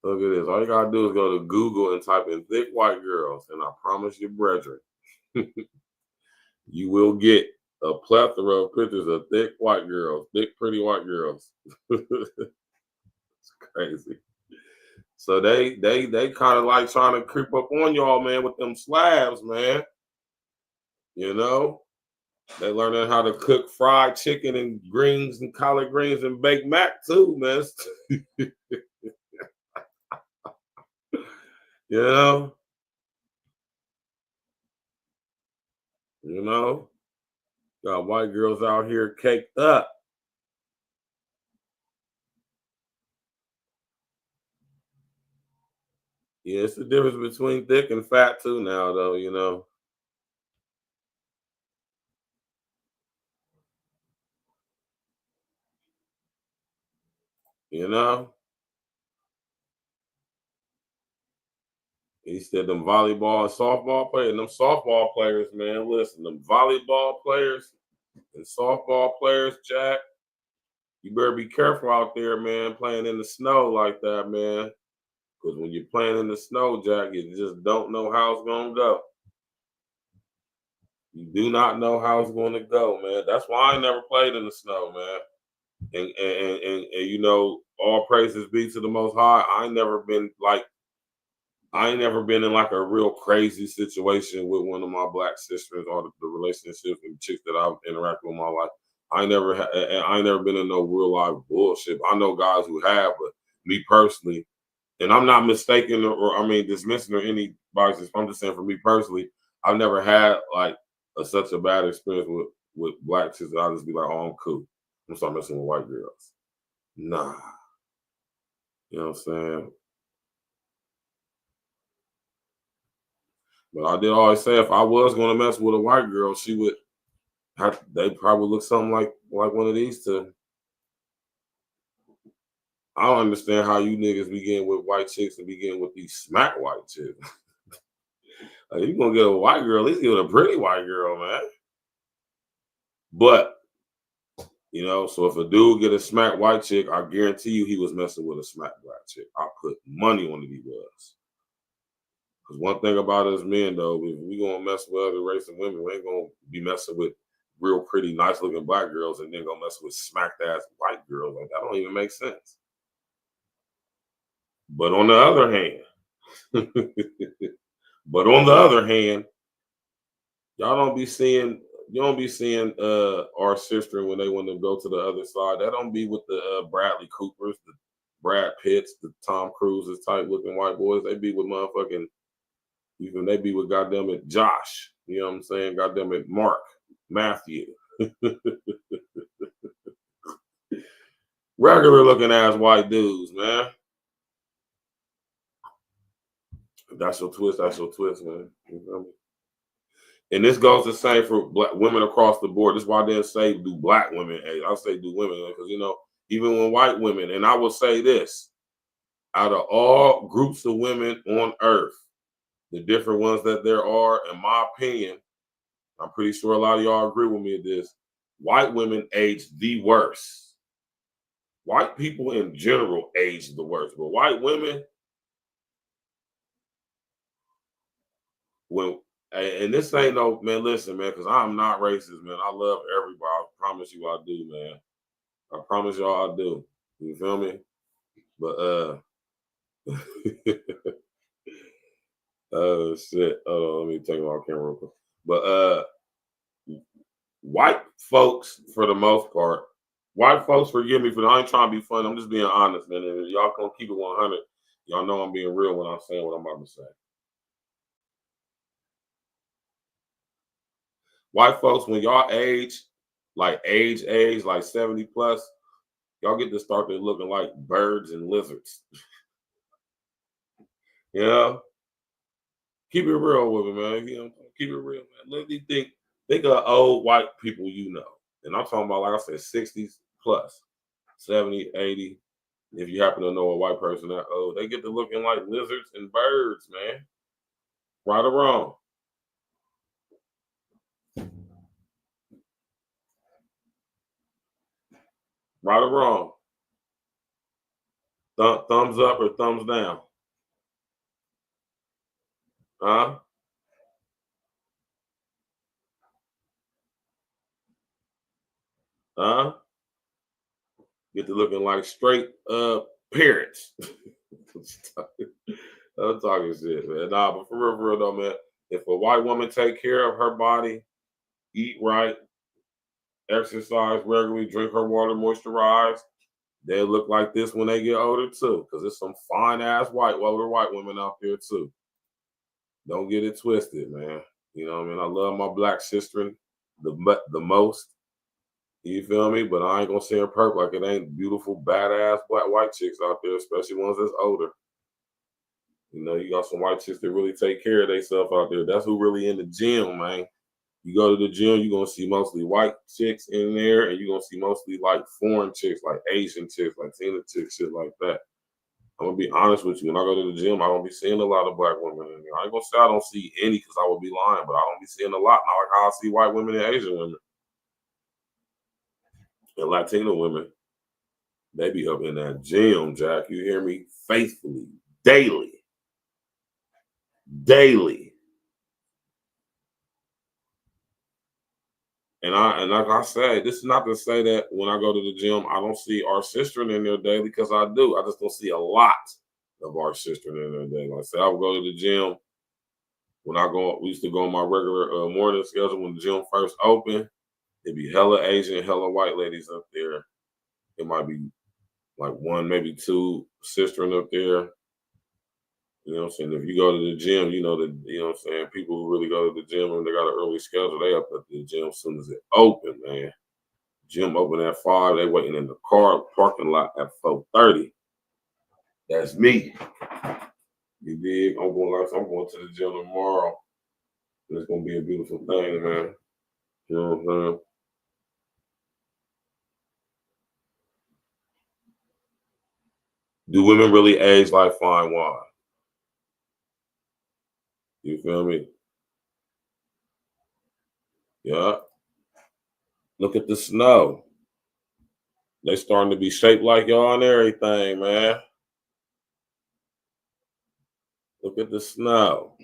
Look at this. All you gotta do is go to Google and type in thick white girls, and I promise you, brethren, you will get a plethora of pictures of thick white girls, thick, pretty white girls. It's crazy. So they kind of like trying to creep up on y'all, man, with them slabs, man. You know, they learning how to cook fried chicken and greens and collard greens and baked mac too, man. You know, got white girls out here caked up. Yeah, it's the difference between thick and fat too now, though, you know. You know? He said them volleyball and softball players, and them softball players, man, listen, them volleyball players and softball players, Jack, you better be careful out there, man, playing in the snow like that, man. Because when you're playing in the snow, Jack, you just don't know how it's going to go. You do not know how it's going to go, man. That's why I never played in the snow, man. And you know, all praises be to the Most High. I ain't never been in like a real crazy situation with one of my black sisters or the relationship and chicks that I've interacted with in my life. I ain't never been in no real life bullshit. I know guys who have, but me personally, and I'm not mistaken or I mean dismissing or anybody's. I'm just saying for me personally, I've never had like such a bad experience with black chicks that I'll just be like, oh, I'm cool. I'm start messing with white girls. Nah. You know what I'm saying? But I did always say if I was gonna mess with a white girl, she would they probably look something like one of these two. I don't understand how you niggas begin with white chicks and begin with these smack white chicks. Like, you gonna get a white girl, at least get a pretty white girl, man. But you know, so if a dude get a smack white chick, I guarantee you he was messing with a smack black chick. I put money on it he was. Because one thing about us men, though, if we gonna mess with other race and women, we ain't gonna be messing with real pretty, nice looking black girls and then gonna mess with smacked ass white girls. Like that don't even make sense. But on the other hand, y'all don't be seeing our sister when they want to go to the other side. That don't be with the Bradley Coopers, the Brad Pitts, the Tom Cruises type looking white boys. They be with motherfucking even they be with goddamn it Josh. You know what I'm saying? Goddamn it Mark, Matthew. Regular looking ass white dudes, man. That's your twist. That's your twist, man. You know what I mean? And this goes the same for black women across the board. This is why I didn't say do black women. I'll say do women because you know even when white women. And I will say this: out of all groups of women on earth, the different ones that there are, in my opinion, I'm pretty sure a lot of y'all agree with me at this. White women age the worst. White people in general age the worst, but white women, when and this ain't no man. Listen, man, because I'm not racist, man. I love everybody. I promise you, I do, man. I promise y'all, I do. You feel me? But oh shit. Let me take my camera real quick. But white folks, for the most part, white folks, forgive me for I ain't trying to be funny. I'm just being honest, man. And y'all gonna keep it 100. Y'all know I'm being real when I'm saying what I'm about to say. White folks, when y'all age like 70 plus, y'all get to start there looking like birds and lizards. You know? Keep it real with it, man. You know, keep it real, man. Let me think of old white people you know. And I'm talking about, like I said, 60s plus, 70, 80. If you happen to know a white person that old, they get to looking like lizards and birds, man. Right or wrong? Right or wrong? Thumbs up or thumbs down? Huh? Huh? Get to looking like straight parents. I'm talking shit, man. Nah, but for real though, man. If a white woman take care of her body, eat right, exercise regularly, drink her water, moisturize, they look like this when they get older too. Because there's some fine ass older white women out there too. Don't get it twisted, man. You know what I mean? I love my black sister the most. You feel me? But I ain't gonna say her purple like it ain't beautiful, badass black white chicks out there, especially ones that's older. You know, you got some white chicks that really take care of themselves out there. That's who really in the gym, man. You go to the gym, you're gonna see mostly white chicks in there, and you're gonna see mostly like foreign chicks, like Asian chicks, Latina chicks, shit like that. I'm gonna be honest with you. When I go to the gym, I don't be seeing a lot of black women in there. I ain't gonna say I don't see any because I would be lying, but I don't be seeing a lot. Not like how I see white women and Asian women. And Latino women, they be up in that gym, Jack. You hear me? Faithfully, daily. And like I said, this is not to say that when I go to the gym, I don't see our sister in there daily because I do. I just don't see a lot of our sister in there daily. Like I said, I would go to the gym when we used to go on my regular morning schedule when the gym first opened. It'd be hella Asian, hella white ladies up there. It might be like one, maybe two sistering up there. You know what I'm saying? If you go to the gym, you know what I'm saying? People who really go to the gym and they got an early schedule, they up at the gym as soon as it open, man. Gym open at 5, they waiting in the car parking lot at 4:30. That's me. You dig? I'm going to the gym tomorrow. And it's gonna be a beautiful thing, man. You know what I'm saying? Do women really age like fine wine? You feel me? Yeah. Look at the snow. They starting to be shaped like y'all and everything, man. Look at the snow.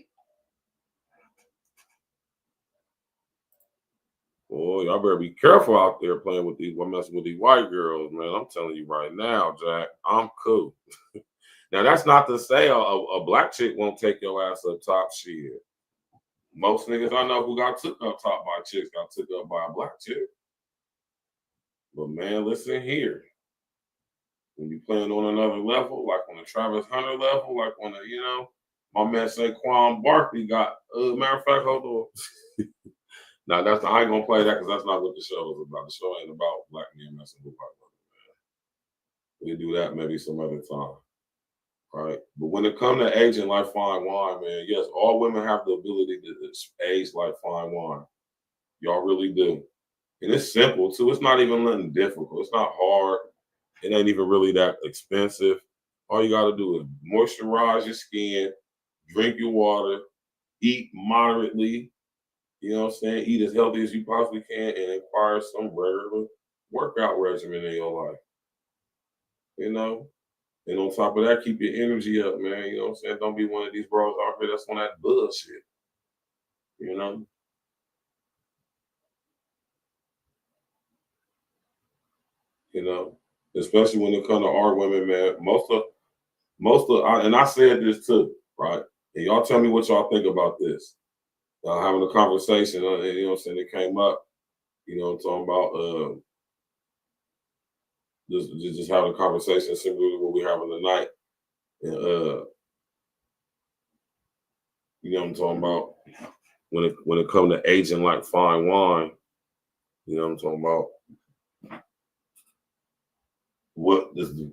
Boy, y'all better be careful out there playing with messing with these white girls, man. I'm telling you right now, Jack, I'm cool. Now, that's not to say a black chick won't take your ass up top. Shit. Most niggas I know who got took up top by chicks got took up by a black chick. But man, listen here. When you playing on another level, like on the Travis Hunter level, like on the, my man Saquon Barkley got, matter of fact, hold on. Now, I ain't gonna play that because that's not what the show is about. The show ain't about black men messing with white women, man. We do that maybe some other time. All right. But when it comes to aging like fine wine, man, yes, all women have the ability to age like fine wine. Y'all really do. And it's simple too. It's not even nothing difficult. It's not hard. It ain't even really that expensive. All you gotta do is moisturize your skin, drink your water, eat moderately. You know what I'm saying? Eat as healthy as you possibly can and acquire some regular workout regimen in your life. You know? And on top of that, keep your energy up, man. You know what I'm saying? Don't be one of these bros out here that's on that bullshit. You know? You know? Especially when it comes to our women, man. And I said this too, right? And y'all tell me what y'all think about this. Having a conversation, you know what I'm saying? It came up, you know what I'm talking about, just having a conversation similar to what we're having tonight. And, you know what I'm talking about? When it comes to aging like fine wine, you know what I'm talking about? What is the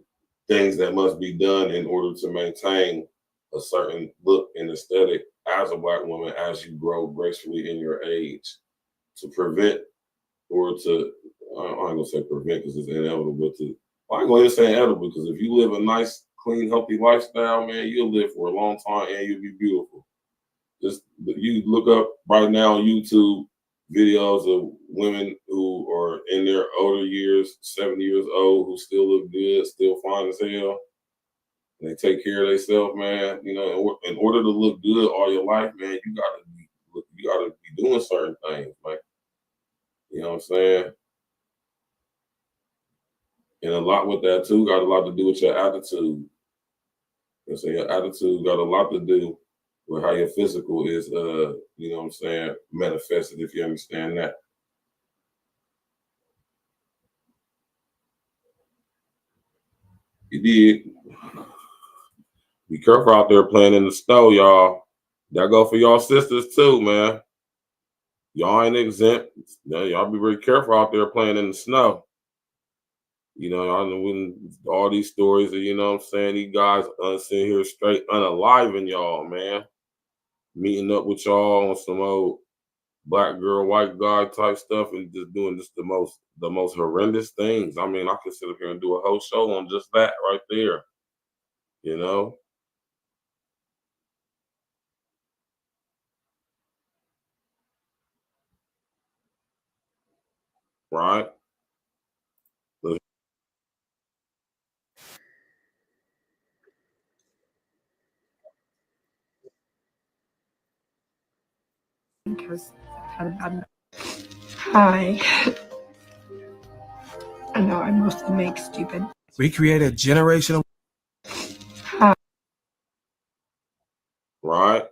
things that must be done in order to maintain a certain look and aesthetic as a black woman as you grow gracefully in your age to prevent or to, I ain't gonna say prevent because it's inevitable, but I ain't gonna say inevitable because if you live a nice, clean, healthy lifestyle, man, you'll live for a long time and you'll be beautiful. Just you look up right now on YouTube videos of women who are in their older years, 70 years old, who still look good, still fine as hell. And they take care of themselves, man. You know, in order to look good all your life, man, you gotta be doing certain things, man. You know what I'm saying? And a lot with that too got a lot to do with your attitude. So your attitude got a lot to do with how your physical is, you know what I'm saying, manifested, if you understand that. You did. Be careful out there playing in the snow, y'all. That go for y'all sisters too, man. Y'all ain't exempt. Y'all be very careful out there playing in the snow. You know, I know when all these stories of, you know what I'm saying, these guys sitting here straight unaliving y'all, man. Meeting up with y'all on some old black girl, white guy type stuff and just doing just the most horrendous things. I mean, I could sit up here and do a whole show on just that right there. You know? Right? Because I've had a bad night. Hi. I know I mostly make stupid. We create a generational. Hi. Right?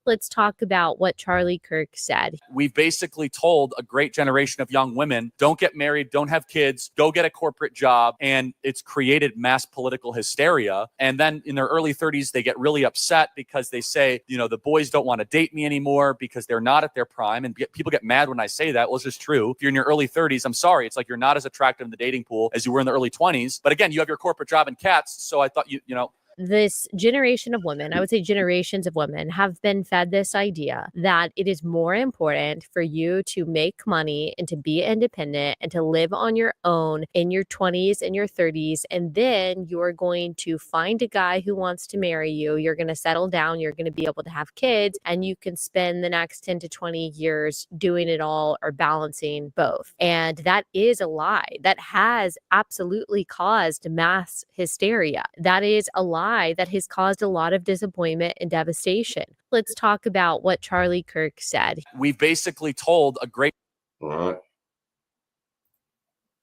Let's talk about what Charlie Kirk said. We've basically told a great generation of young women, don't get married, don't have kids, go get a corporate job. And it's created mass political hysteria. And then in their early 30s, they get really upset because they say, you know, the boys don't want to date me anymore because they're not at their prime. And people get mad when I say that. Well, it's just true. If you're in your early 30s, I'm sorry. It's like you're not as attractive in the dating pool as you were in the early 20s. But again, you have your corporate job and cats. So I thought, you know, this generation of women, I would say generations of women, have been fed this idea that it is more important for you to make money and to be independent and to live on your own in your 20s and your 30s. And then you're going to find a guy who wants to marry you. You're going to settle down. You're going to be able to have kids, and you can spend the next 10 to 20 years doing it all or balancing both. And that is a lie. That has absolutely caused mass hysteria. That is a lie that has caused a lot of disappointment and devastation. Let's talk about what Charlie Kirk said. We've basically told a great... All right.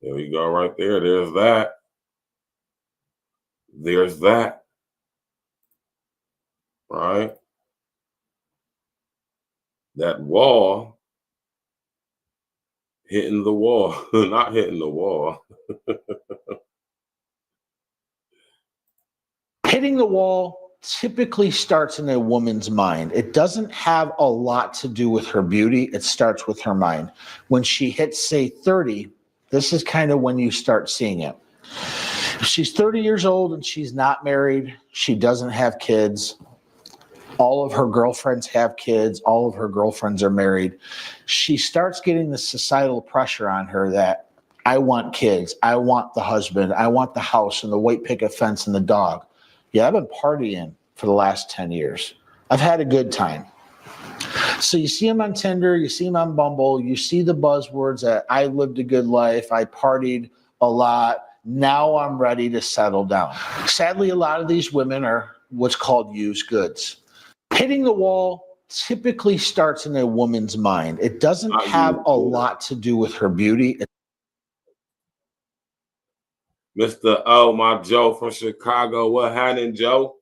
There you go right there. There's that. There's that. Right? That wall hitting the wall. Not hitting the wall. Hitting the wall typically starts in a woman's mind. It doesn't have a lot to do with her beauty. It starts with her mind. When she hits, say, 30, this is kind of when you start seeing it. If she's 30 years old and she's not married, she doesn't have kids, all of her girlfriends have kids, all of her girlfriends are married, she starts getting the societal pressure on her that I want kids, I want the husband, I want the house and the white picket fence and the dog. Yeah, I've been partying for the last 10 years. I've had a good time. So you see them on Tinder, you see them on Bumble, you see the buzzwords that I lived a good life, I partied a lot, now I'm ready to settle down. Sadly, a lot of these women are what's called used goods. Hitting the wall typically starts in a woman's mind. It doesn't have a lot to do with her beauty. Mr. O, my Joe from Chicago. What happening, Joe?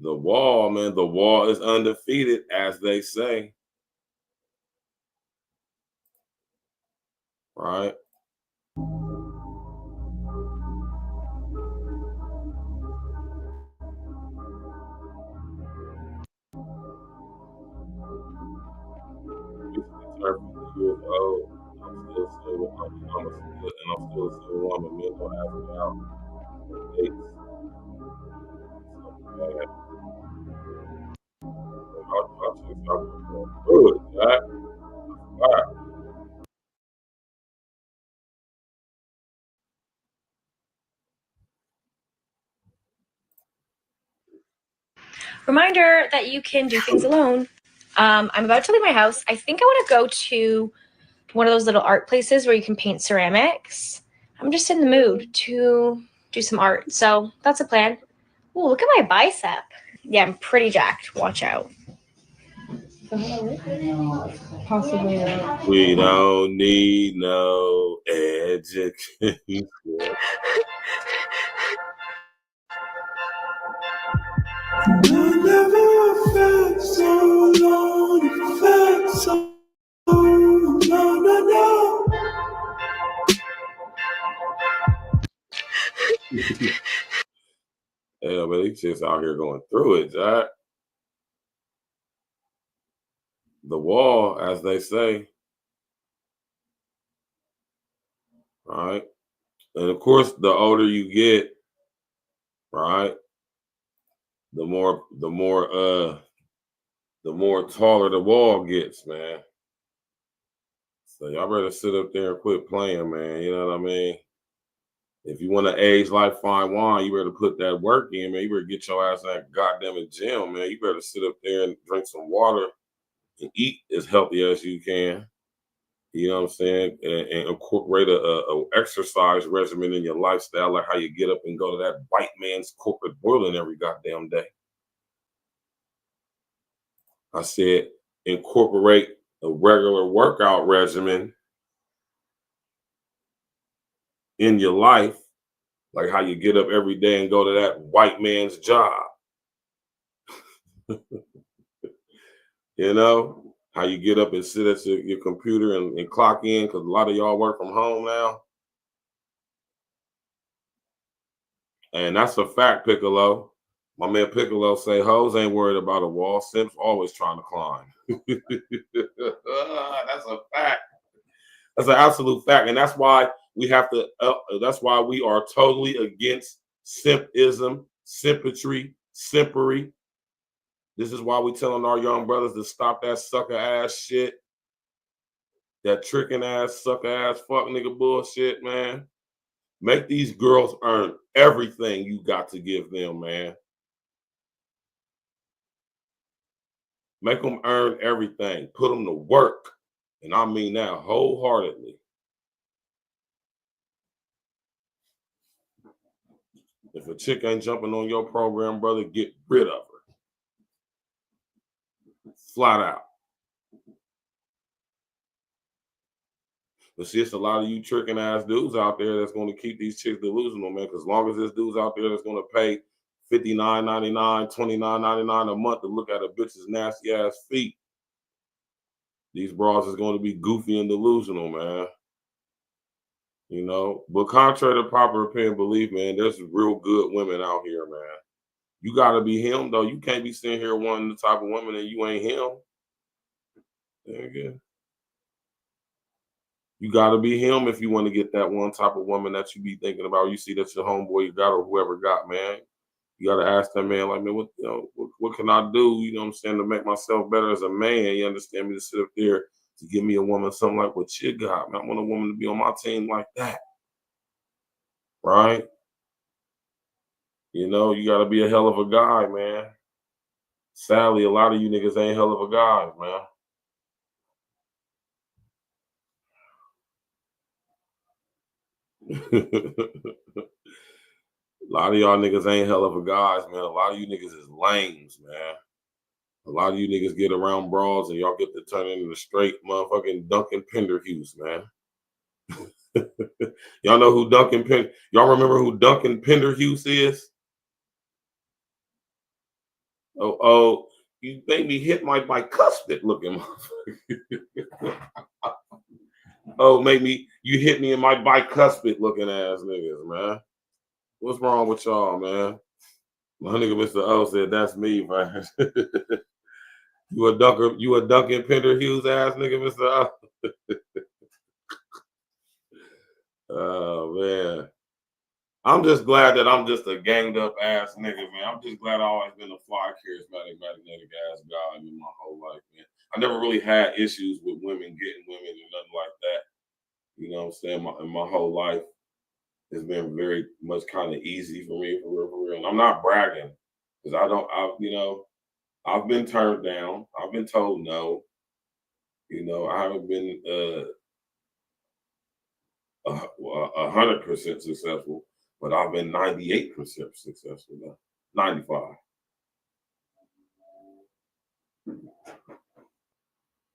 The wall, man. The wall is undefeated, as they say. Right? UFO. I'm still single. I'm still a single woman. Men don't ask me out on dates. Good, Jack. All right. Reminder that you can do things alone. I'm about to leave my house. I think I want to go to one of those little art places where you can paint ceramics. I'm just in the mood to do some art. So that's a plan. Ooh, look at my bicep. Yeah, I'm pretty jacked. Watch out. Possibly. We don't need no education. Never felt so alone, felt so alone, no. Yeah, but these chicks out here going through it, Jack. The wall, as they say. Right? And of course, the older you get, right, the more taller the wall gets, man. So y'all better sit up there and quit playing, man. You know what I mean? If you want to age like fine wine, you better put that work in, man. You better get your ass in that goddamn gym, man. You better sit up there and drink some water and eat as healthy as you can. You know what I'm saying? And incorporate a exercise regimen in your lifestyle, like how you get up and go to that white man's corporate boiling every goddamn day. I said incorporate a regular workout regimen in your life, like how you get up every day and go to that white man's job. You know, how you get up and sit at your computer and clock in, because a lot of y'all work from home now. And that's a fact, Piccolo. My man Piccolo say, hoes ain't worried about a wall. Simps always trying to climb. That's a fact. That's an absolute fact. And that's why we have to, that's why we are totally against simpism, simpatry, simpery. This is why we telling our young brothers to stop that sucker ass shit. That tricking ass, sucker ass, fuck nigga bullshit, man. Make these girls earn everything you got to give them, man. Make them earn everything. Put them to work. And I mean that wholeheartedly. If a chick ain't jumping on your program, brother, get rid of her. Flat out. But see, it's a lot of you tricking ass dudes out there that's going to keep these chicks delusional, man. Because as long as this dude's out there that's going to pay $59.99, $29.99 a month to look at a bitch's nasty ass feet, these bras is going to be goofy and delusional, man. You know, but contrary to popular opinion, believe, man, there's real good women out here, man. You got to be him, though. You can't be sitting here wanting the type of woman and you ain't him. There you go. You got to be him if you want to get that one type of woman that you be thinking about. You see that your homeboy you got or whoever got, man. You got to ask that man, like, man, what can I do, you know what I'm saying, to make myself better as a man? You understand me? To sit up there to give me a woman something like what you got, man. I want a woman to be on my team like that. Right? You know, you got to be a hell of a guy, man. Sadly, a lot of you niggas ain't hell of a guys, man. A lot of y'all niggas ain't hell of a guys, man. A lot of you niggas is lames, man. A lot of you niggas get around bras and y'all get to turn into the straight motherfucking Duncan Penderhughes, man. Y'all know who y'all remember who Duncan Penderhughes is? Oh, you made me hit my bicuspid looking motherfucker. Oh, you hit me in my bicuspid looking ass niggas, man. What's wrong with y'all, man? My nigga Mr. O said, that's me, man. You a Duncan Penderhughes ass nigga, Mr. O? Oh, man. I'm just glad that I'm just a ganged up ass nigga, man. I'm just glad I always been a fly, charismatic, magnetic ass guy in my whole life, man. I never really had issues with women getting women or nothing like that. You know what I'm saying? My whole life has been very much kind of easy for me, for real. And I'm not bragging because I've been turned down. I've been told no. You know, I haven't been 100% successful, but I've been 98% successful now. 95.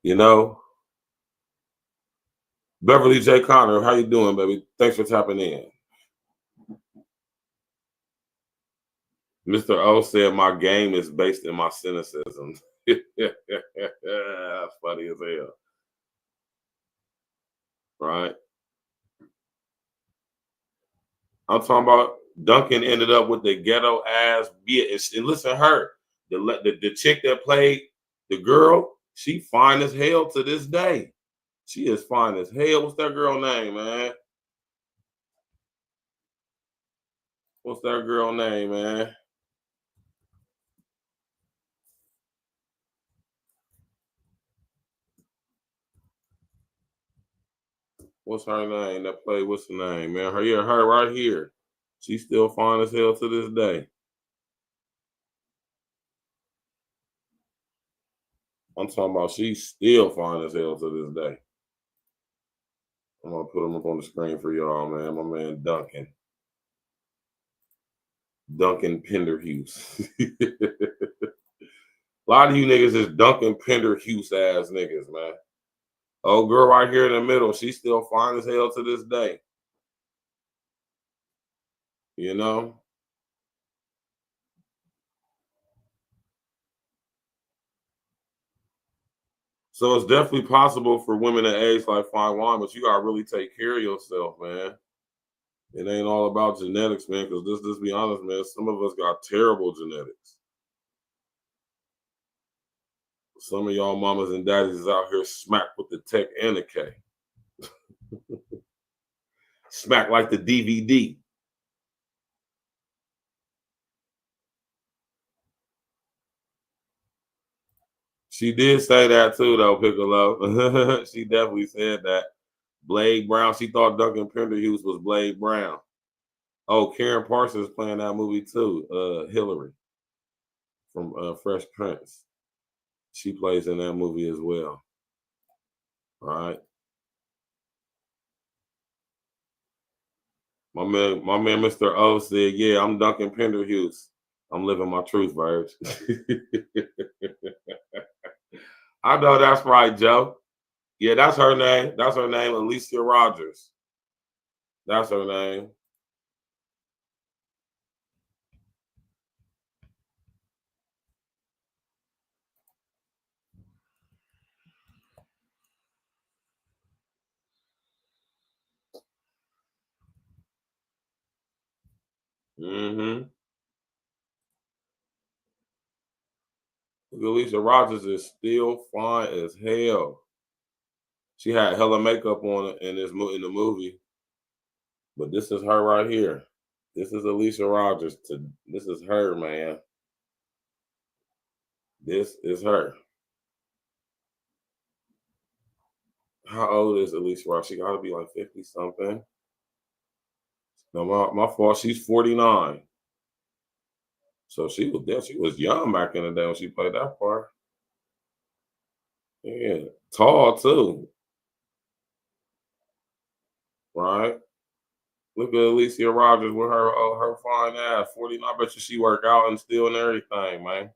You know, Beverly J. Connor, how you doing, baby? Thanks for tapping in. Mr. O said my game is based in my cynicism. That's funny as hell. Right? I'm talking about Duncan ended up with the ghetto ass bitch. And listen to her. The chick that played the girl, she fine as hell to this day. She is fine as hell. What's that girl name, man? What's that girl name, man? What's her name that played? What's the name, man? Her right here. She's still fine as hell to this day. I'm talking about she's still fine as hell to this day. I'm gonna put him up on the screen for y'all, man. My man Duncan. Duncan Penderhughes. A lot of you niggas is Duncan Penderhughes ass niggas, man. Old girl right here in the middle, she's still fine as hell to this day. You know? So it's definitely possible for women to age like fine wine, but you gotta really take care of yourself, man. It ain't all about genetics, man, because let's be honest, man, some of us got terrible genetics. Some of y'all mamas and daddies is out here smacked with the tech and the K. Smack like the DVD. She did say that too, though, Piccolo. She definitely said that. Blade Brown. She thought Duncan Penderhughes was Blade Brown. Oh, Karen Parsons playing that movie too. Hillary from Fresh Prince. She plays in that movie as well. All right. My man, Mr. O said, "Yeah, I'm Duncan Penderhughes. I'm living my truth, Verge." I know that's right, Joe. Yeah, that's her name. That's her name, Alicia Rogers. That's her name. Mm-hmm. Alicia Rogers is still fine as hell. She had hella makeup on in the movie, but this is her right here. This is Alicia Rogers. This is her, man. This is her. How old is Alicia Rogers? She got to be like 50 something. No, my fault. She's 49. So she was there. She was young back in the day when she played that part. Yeah, tall too. Right? Look at Alicia Rogers with her fine ass, 49. I bet you she work out and still and everything, man.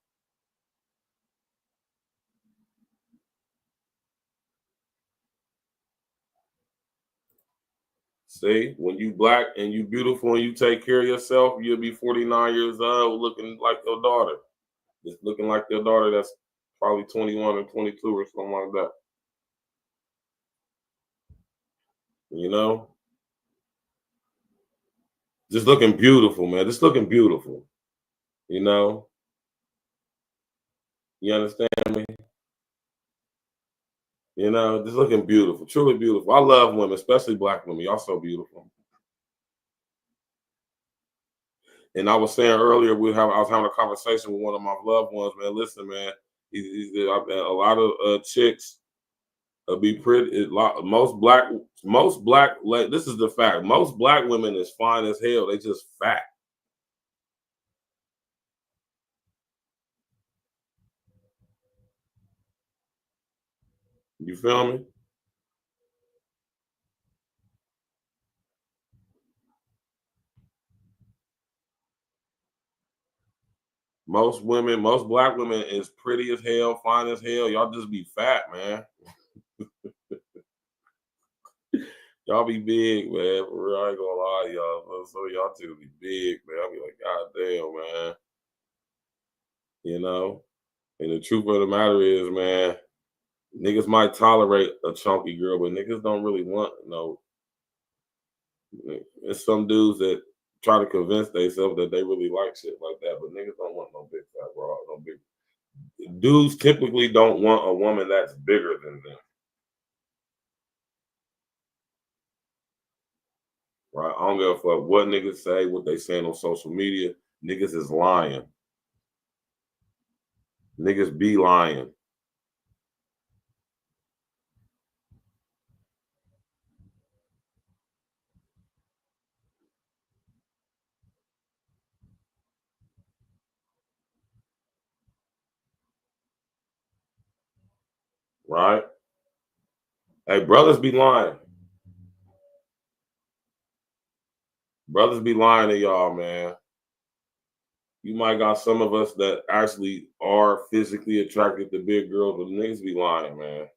See, when you black and you beautiful and you take care of yourself, you'll be 49 years old looking like your daughter. Just looking like your daughter that's probably 21 or 22 or something like that. You know? Just looking beautiful, man. Just looking beautiful. You know? You understand me? You know, just looking beautiful, truly beautiful. I love women, especially black women. Y'all so beautiful. And I was saying earlier, I was having a conversation with one of my loved ones, man. Listen, man, a lot of chicks be pretty. Most black, this is the fact. Most black women is fine as hell. They just fat. You feel me? Most black women is pretty as hell, fine as hell. Y'all just be fat, man. Y'all be big, man. For real, I ain't gonna lie to y'all. So y'all two be big, man. I'll be like, God damn, man. You know? And the truth of the matter is, man, niggas might tolerate a chunky girl, but niggas don't really want no. It's some dudes that try to convince themselves that they really like shit like that, but niggas don't want no big fat broad, no big. Dudes typically don't want a woman that's bigger than them. Right? I don't give a fuck what niggas say, what they saying on social media. Niggas is lying. Niggas be lying. Right? Hey, brothers be lying. Brothers be lying to y'all, man. You might got some of us that actually are physically attracted to big girls, but niggas be lying, man.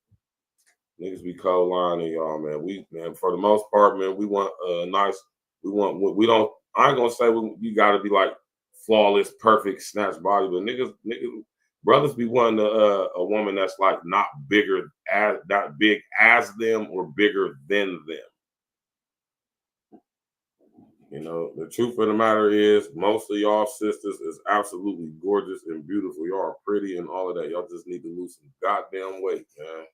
Niggas be cold lying to y'all, man. Man, for the most part, man, we want we don't, I ain't gonna say you gotta be like flawless, perfect, snatch body, but niggas, Brothers be wanting a woman that's like not big as them or bigger than them. You know, the truth of the matter is most of y'all sisters is absolutely gorgeous and beautiful. Y'all are pretty and all of that. Y'all just need to lose some goddamn weight, man.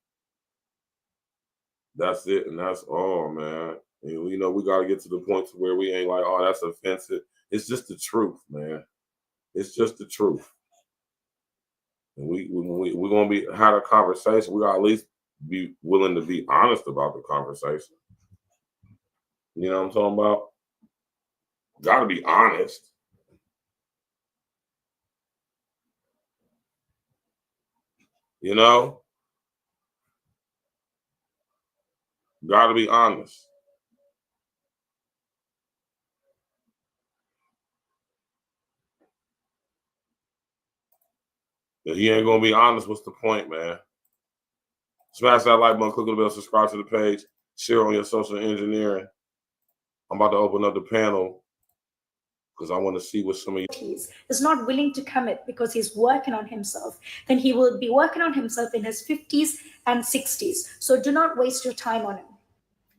That's it, and that's all, man. And, you know, we got to get to the point to where we ain't like, oh, that's offensive. It's just the truth, man. It's just the truth. And we're gonna be had a conversation. We gotta at least be willing to be honest about the conversation. You know what I'm talking about? Gotta be honest. You know? Gotta be honest. If he ain't gonna be honest, what's the point, man? Smash that like button, click on the bell, subscribe to the page, share on your social engineering. I'm about to open up the panel because I want to see what some of you is not willing to commit because he's working on himself, then he will be working on himself in his 50s and 60s. So do not waste your time on him.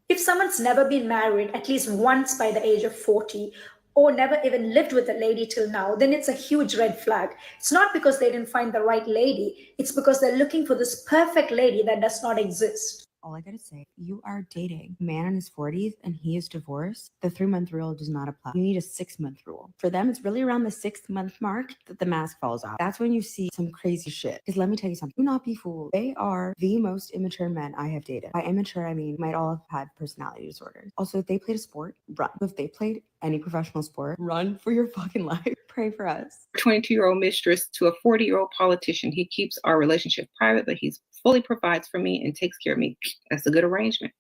If someone's never been married at least once by the age of 40, or never even lived with a lady till now, then it's a huge red flag. It's not because they didn't find the right lady, it's because they're looking for this perfect lady that does not exist. All I gotta say, you are dating a man in his 40s and he is divorced. The 3-month rule does not apply. You need a 6-month rule. For them, it's really around the 6th-month mark that the mask falls off. That's when you see some crazy shit. Because let me tell you something, do not be fooled. They are the most immature men I have dated. By immature, I mean might all have had personality disorders. Also, if they played a sport, run. If they played any professional sport, run for your fucking life. Pray for us. 22-year-old mistress to a 40-year-old politician. He keeps our relationship private, but he's fully provides for me and takes care of me. That's a good arrangement.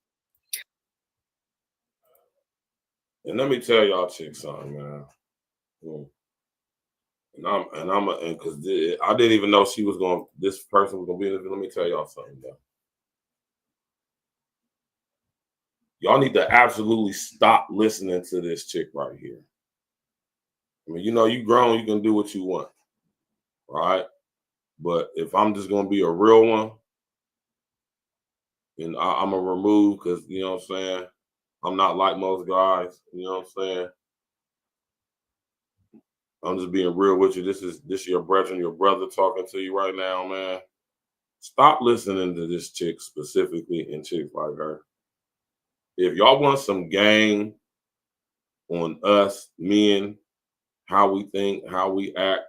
And let me tell y'all chicks something, man. And because I didn't even know this person was gonna be in this. Let me tell y'all something, though. Y'all need to absolutely stop listening to this chick right here. I mean, you know, you grown, you can do what you want, right? But if I'm just gonna be a real one, and I'm gonna remove because you know what I'm saying, I'm not like most guys. You know what I'm saying? I'm just being real with you. This is your brethren, your brother talking to you right now, man. Stop listening to this chick specifically and chicks like her. If y'all want some game on us men, how we think, how we act,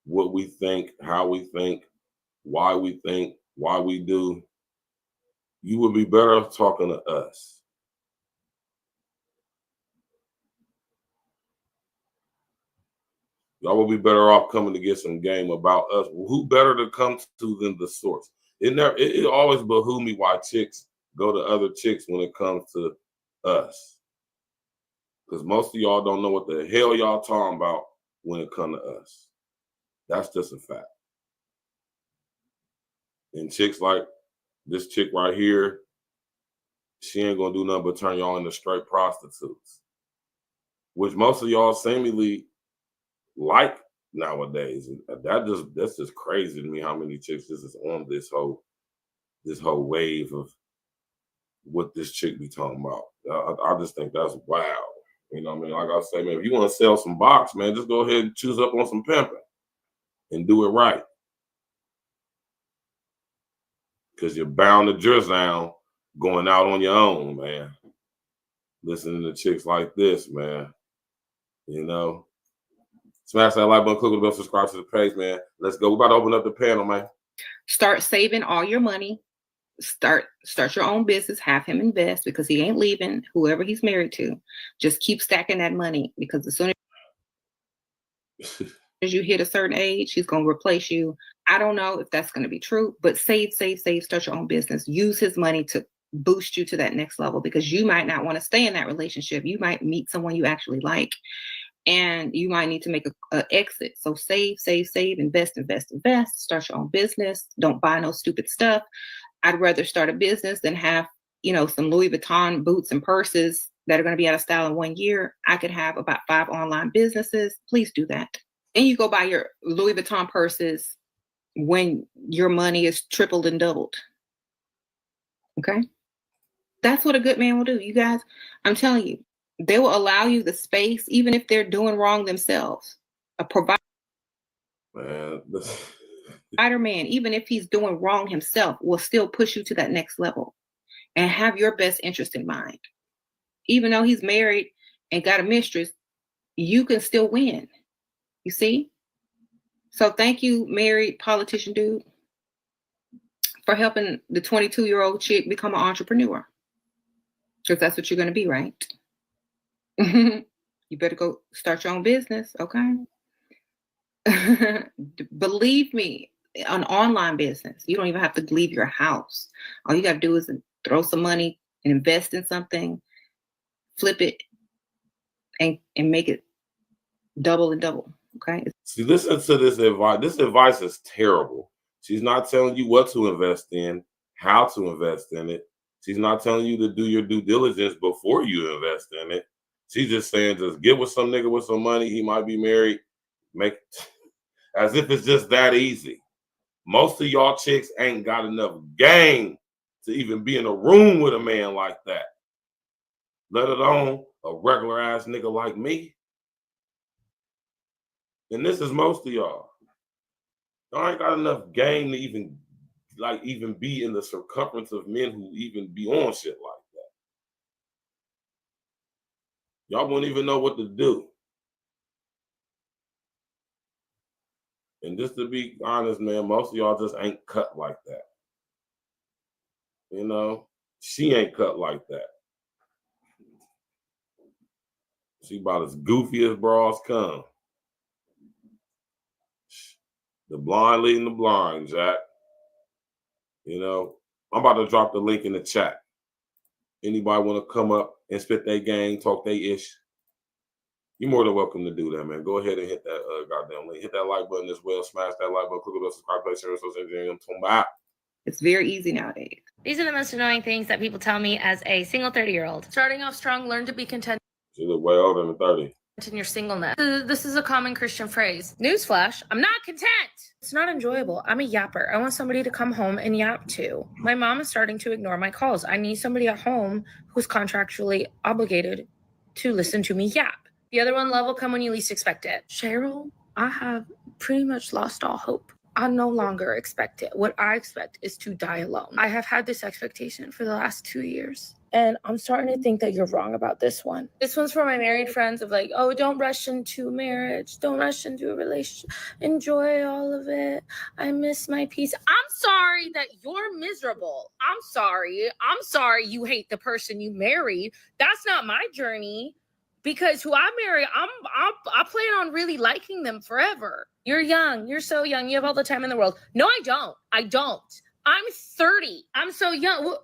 what we think, how we think, why we do, you would be better off talking to us. Y'all will be better off coming to get some game about us. Who better to come to than the source? It always behoove me why chicks go to other chicks when it comes to us. Because most of y'all don't know what the hell y'all talking about when it comes to us. That's just a fact. And chicks like this chick right here, she ain't gonna do nothing but turn y'all into straight prostitutes. Which most of y'all seemingly like nowadays. That's just crazy to me how many chicks this is on this whole wave of what this chick be talking about. I just think that's wild. You know what I mean? Like I say, man, if you want to sell some box, man, just go ahead and choose up on some pimping and do it right. Because you're bound to drizzle going out on your own, man. Listening to chicks like this, man. You know? Smash that like button, click on the bell, subscribe to the page, man. Let's go. We're about to open up the panel, man. Start saving all your money. Start your own business. Have him invest because he ain't leaving whoever he's married to. Just keep stacking that money because as soon as you hit a certain age, he's going to replace you. I don't know if that's going to be true, but save, start your own business. Use his money to boost you to that next level because you might not want to stay in that relationship. You might meet someone you actually like. And you might need to make an exit. So save, invest, start your own business. Don't buy no stupid stuff. I'd rather start a business than have, some Louis Vuitton boots and purses that are going to be out of style in 1 year. I could have about 5 online businesses. Please do that. And you go buy your Louis Vuitton purses when your money is tripled and doubled. Okay? That's what a good man will do. You guys, I'm telling you, they will allow you the space, even if they're doing wrong themselves. A provider man, even if he's doing wrong himself, will still push you to that next level and have your best interest in mind. Even though he's married and got a mistress, you can still win. You see? So thank you, married politician dude, for helping the 22-year-old chick become an entrepreneur. Because that's what you're going to be, right? You better go start your own business, okay? Believe me, an online business, you don't even have to leave your house. All you got to do is throw some money and invest in something, flip it, and make it double and double, okay? See, listen to this advice. This advice is terrible. She's not telling you what to invest in, how to invest in it. She's not telling you to do your due diligence before you invest in it. She's just saying, just get with some nigga with some money. He might be married. Make as if it's just that easy. Most of y'all chicks ain't got enough game to even be in a room with a man like that. Let alone a regular ass nigga like me. And this is most of y'all. Y'all ain't got enough game to even be in the circumference of men who even be on shit like that. Y'all won't even know what to do. And just to be honest, man, most of y'all just ain't cut like that. You know, she ain't cut like that. She about as goofy as bras come. The blind leading the blind, Jack. You know, I'm about to drop the link in the chat. Anybody want to come up and spit their game, talk they ish? You're more than welcome to do that, man. Go ahead and hit that goddamn link. Hit that like button as well. Smash that like button. Click on the subscribe, play, share, social. It's very easy nowadays. These are the most annoying things that people tell me as a single 30-year-old. Starting off strong, learn to be content She look way older than 30. in your singleness. This is a common Christian phrase. Newsflash, I'm not content. It's not enjoyable. I'm a yapper. I want somebody to come home and yap to. My mom is starting to ignore my calls. I need somebody at home who's contractually obligated to listen to me yap. The other one, love will come when you least expect it. Cheryl, I have pretty much lost all hope. I no longer expect it. What I expect is to die alone. I have had this expectation for the last 2 years. And I'm starting to think that you're wrong about this one. This one's for my married friends of like, oh, don't rush into marriage. Don't rush into a relationship. Enjoy all of it. I miss my peace. I'm sorry that you're miserable. I'm sorry. I'm sorry you hate the person you married. That's not my journey. Because who I marry, I plan on really liking them forever. You're young. You're so young. You have all the time in the world. No, I don't. I don't. I'm 30. I'm so young.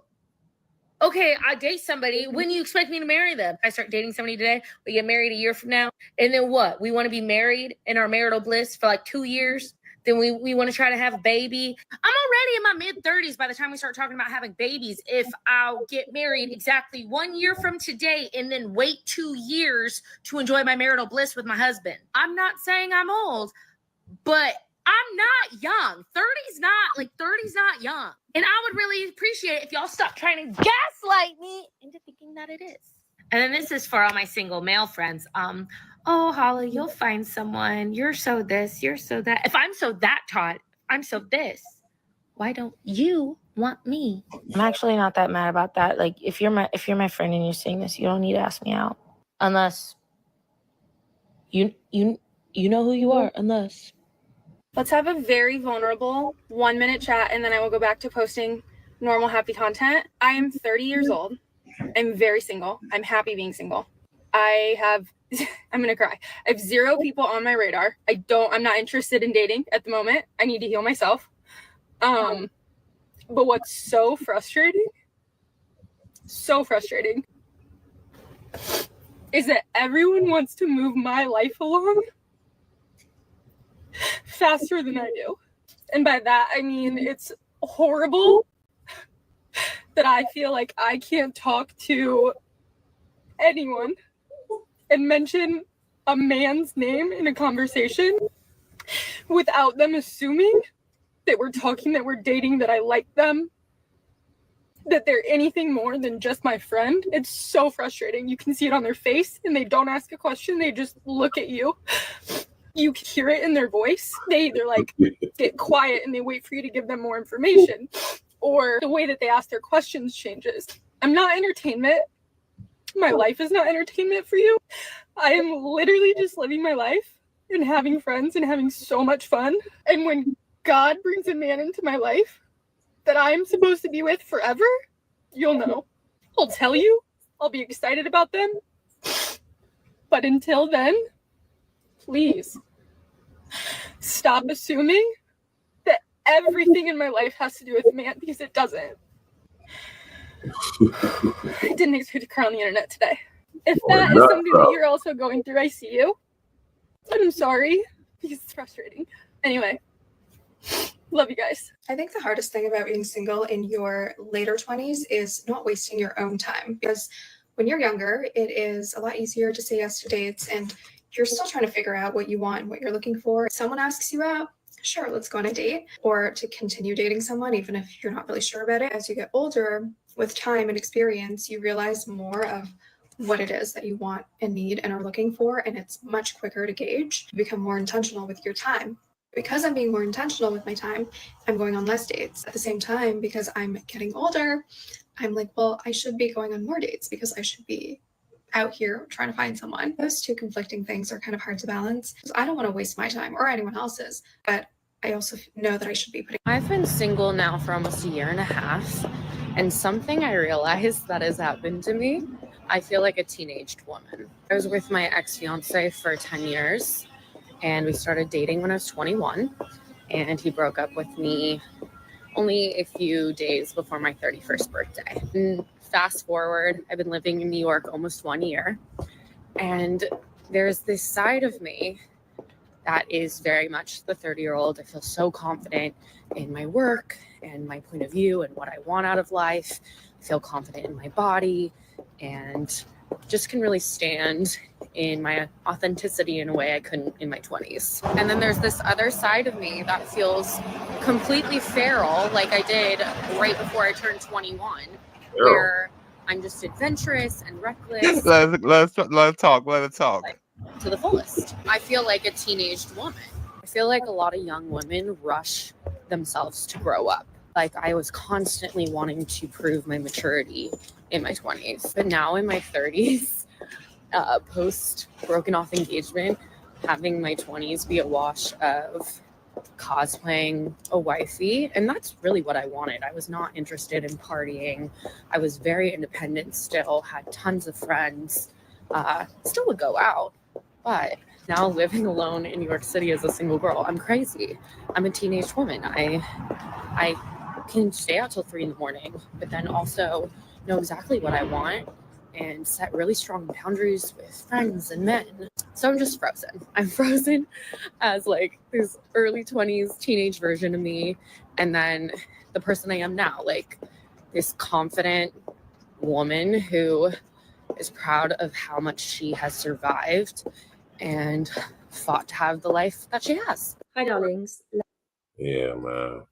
Okay, I date somebody. When do you expect me to marry them? I start dating somebody today. We get married a year from now. And then what? We want to be married in our marital bliss for like 2 years. Then we want to try to have a baby. I'm already in my mid-30s by the time we start talking about having babies. If I'll get married exactly 1 year from today and then wait 2 years to enjoy my marital bliss with my husband. I'm not saying I'm old, but I'm not young. 30's not young. And I would really appreciate it if y'all stop trying to gaslight me into thinking that it is. And then this is for all my single male friends. Oh, Holly, you'll find someone. You're so this, you're so that. If I'm so that, Todd, I'm so this. Why don't you want me? I'm actually not that mad about that. Like, if you're my friend and you're saying this, you don't need to ask me out. Unless you know who you are, unless. Let's have a very vulnerable 1 minute chat and then I will go back to posting normal happy content. I am 30 years old. I'm very single. I'm happy being single. I'm gonna cry. I have 0 people on my radar. I'm not interested in dating at the moment. I need to heal myself. But what's so frustrating is that everyone wants to move my life along faster than I do. And by that, I mean, it's horrible that I feel like I can't talk to anyone and mention a man's name in a conversation without them assuming that we're talking, that we're dating, that I like them, that they're anything more than just my friend. It's so frustrating. You can see it on their face, and they don't ask a question. They just look at you. You can hear it in their voice. They're like, get quiet, and they wait for you to give them more information. Or the way that they ask their questions changes. I'm not entertainment. My life is not entertainment for you. I am literally just living my life and having friends and having so much fun. And when God brings a man into my life that I'm supposed to be with forever, you'll know. I'll tell you. I'll be excited about them. But until then, please stop assuming that everything in my life has to do with a man, because it doesn't. I didn't expect to cry on the internet today. If that is something that you're also going through, I see you. But I'm sorry, because it's frustrating. Anyway, love you guys. I think the hardest thing about being single in your later 20s is not wasting your own time, because when you're younger, it is a lot easier to say yes to dates and you're still trying to figure out what you want and what you're looking for. If someone asks you out, sure, let's go on a date, or to continue dating someone, even if you're not really sure about it. As you get older, with time and experience, you realize more of what it is that you want and need and are looking for, and it's much quicker to gauge. You become more intentional with your time. Because I'm being more intentional with my time, I'm going on less dates. At the same time, because I'm getting older, I'm like, well, I should be going on more dates because I should be out here trying to find someone. Those two conflicting things are kind of hard to balance. I don't want to waste my time or anyone else's, but I also know that I should be putting. I've been single now for almost a year and a half, and something I realized that has happened to me, I feel like a teenaged woman. I was with my ex-fiance for 10 years, and we started dating when I was 21, and he broke up with me only a few days before my 31st birthday. And fast forward, I've been living in New York almost 1 year, and there's this side of me that is very much the 30-year-old. I feel so confident in my work and my point of view and what I want out of life. I feel confident in my body and just can really stand in my authenticity in a way I couldn't in my 20s. And then there's this other side of me that feels completely feral, like I did right before I turned 21, where I'm just adventurous and reckless. Let's talk. Like, to the fullest. I feel like a teenaged woman. I feel like a lot of young women rush themselves to grow up. Like I was constantly wanting to prove my maturity in my 20s, but now in my 30s, post broken off engagement, having my 20s be a wash of cosplaying a wifey, and that's really what I wanted. I was not interested in partying. I was very independent still, had tons of friends, still would go out, but now living alone in New York City as a single girl, I'm crazy. I'm a teenage woman. I can stay out till 3 a.m, but then also know exactly what I want and set really strong boundaries with friends and men. So I'm just frozen. I'm frozen as like this early 20s teenage version of me, and then the person I am now, like this confident woman who is proud of how much she has survived and fought to have the life that she has. Hi, darlings. Yeah, man.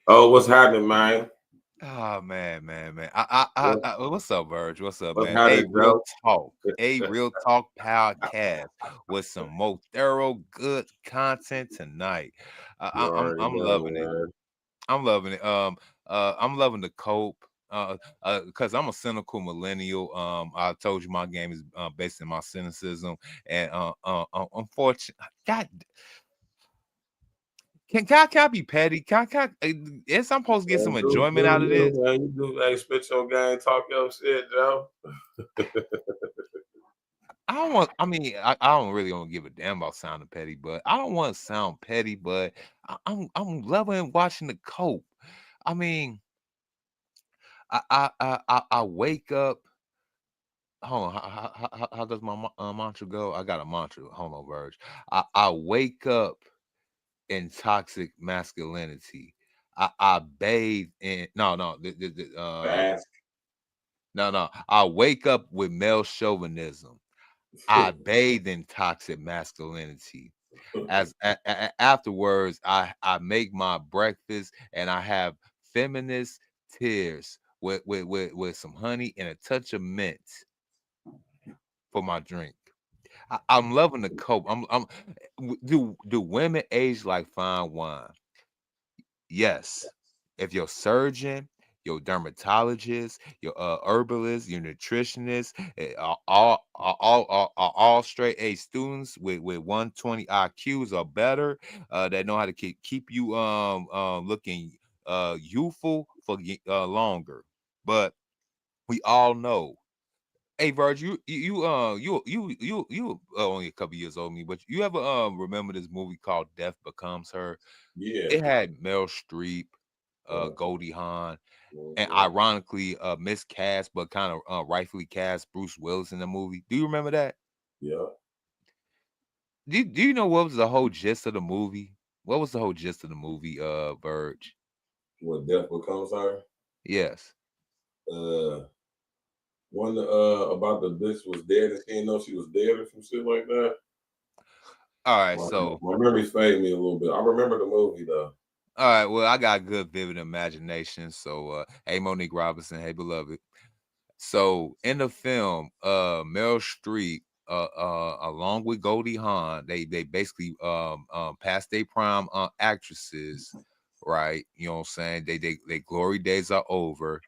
Oh, what's happening, man? Oh man. What's up, Verge? What's up, What's man? happening, bro? A real talk podcast with some more thorough, good content tonight. I'm loving it. Man. I'm loving it. I'm loving the cope. Because I'm a cynical millennial. I told you my game is based in my cynicism, and unfortunately, God. Can I be petty? Yes, I'm supposed to get some enjoyment out of this. Man, you do, like, spit your game, talk your shit, Joe. I don't really want to give a damn about sounding petty, but I don't want to sound petty, but I'm loving watching the cope. I mean, I wake up. Hold on, how does my mantra go? I got a mantra. Hold on, Verge. I wake up in toxic masculinity. I bathe in no. I wake up with male chauvinism. I bathe in toxic masculinity. Afterwards, I make my breakfast and I have feminist tears with some honey and a touch of mint for my drink. I'm loving the cope. Do women age like fine wine? Yes. If your surgeon, your dermatologist, your herbalist, your nutritionist, all straight A students with 120 IQs or better, that know how to keep you looking youthful for longer. But we all know. Hey, Virg, you only a couple years older than me, but you ever remember this movie called Death Becomes Her? Yeah. It had Meryl Streep, Goldie Hawn, and ironically, miscast but kind of rightfully cast Bruce Willis in the movie. Do you remember that? Yeah. Do you know what was the whole gist of the movie? What was the whole gist of the movie, Verge? What Death Becomes Her? Yes. One about the bitch was dead and she didn't know she was dead or some shit like that. All right, so my memory's fading me a little bit. I remember the movie though. all right, well, I got good, vivid imagination. So, hey, Monique Robinson, hey, beloved. So, in the film, Meryl Streep, along with Goldie Hawn, they basically past their prime actresses, right? You know what I'm saying? They glory days are over,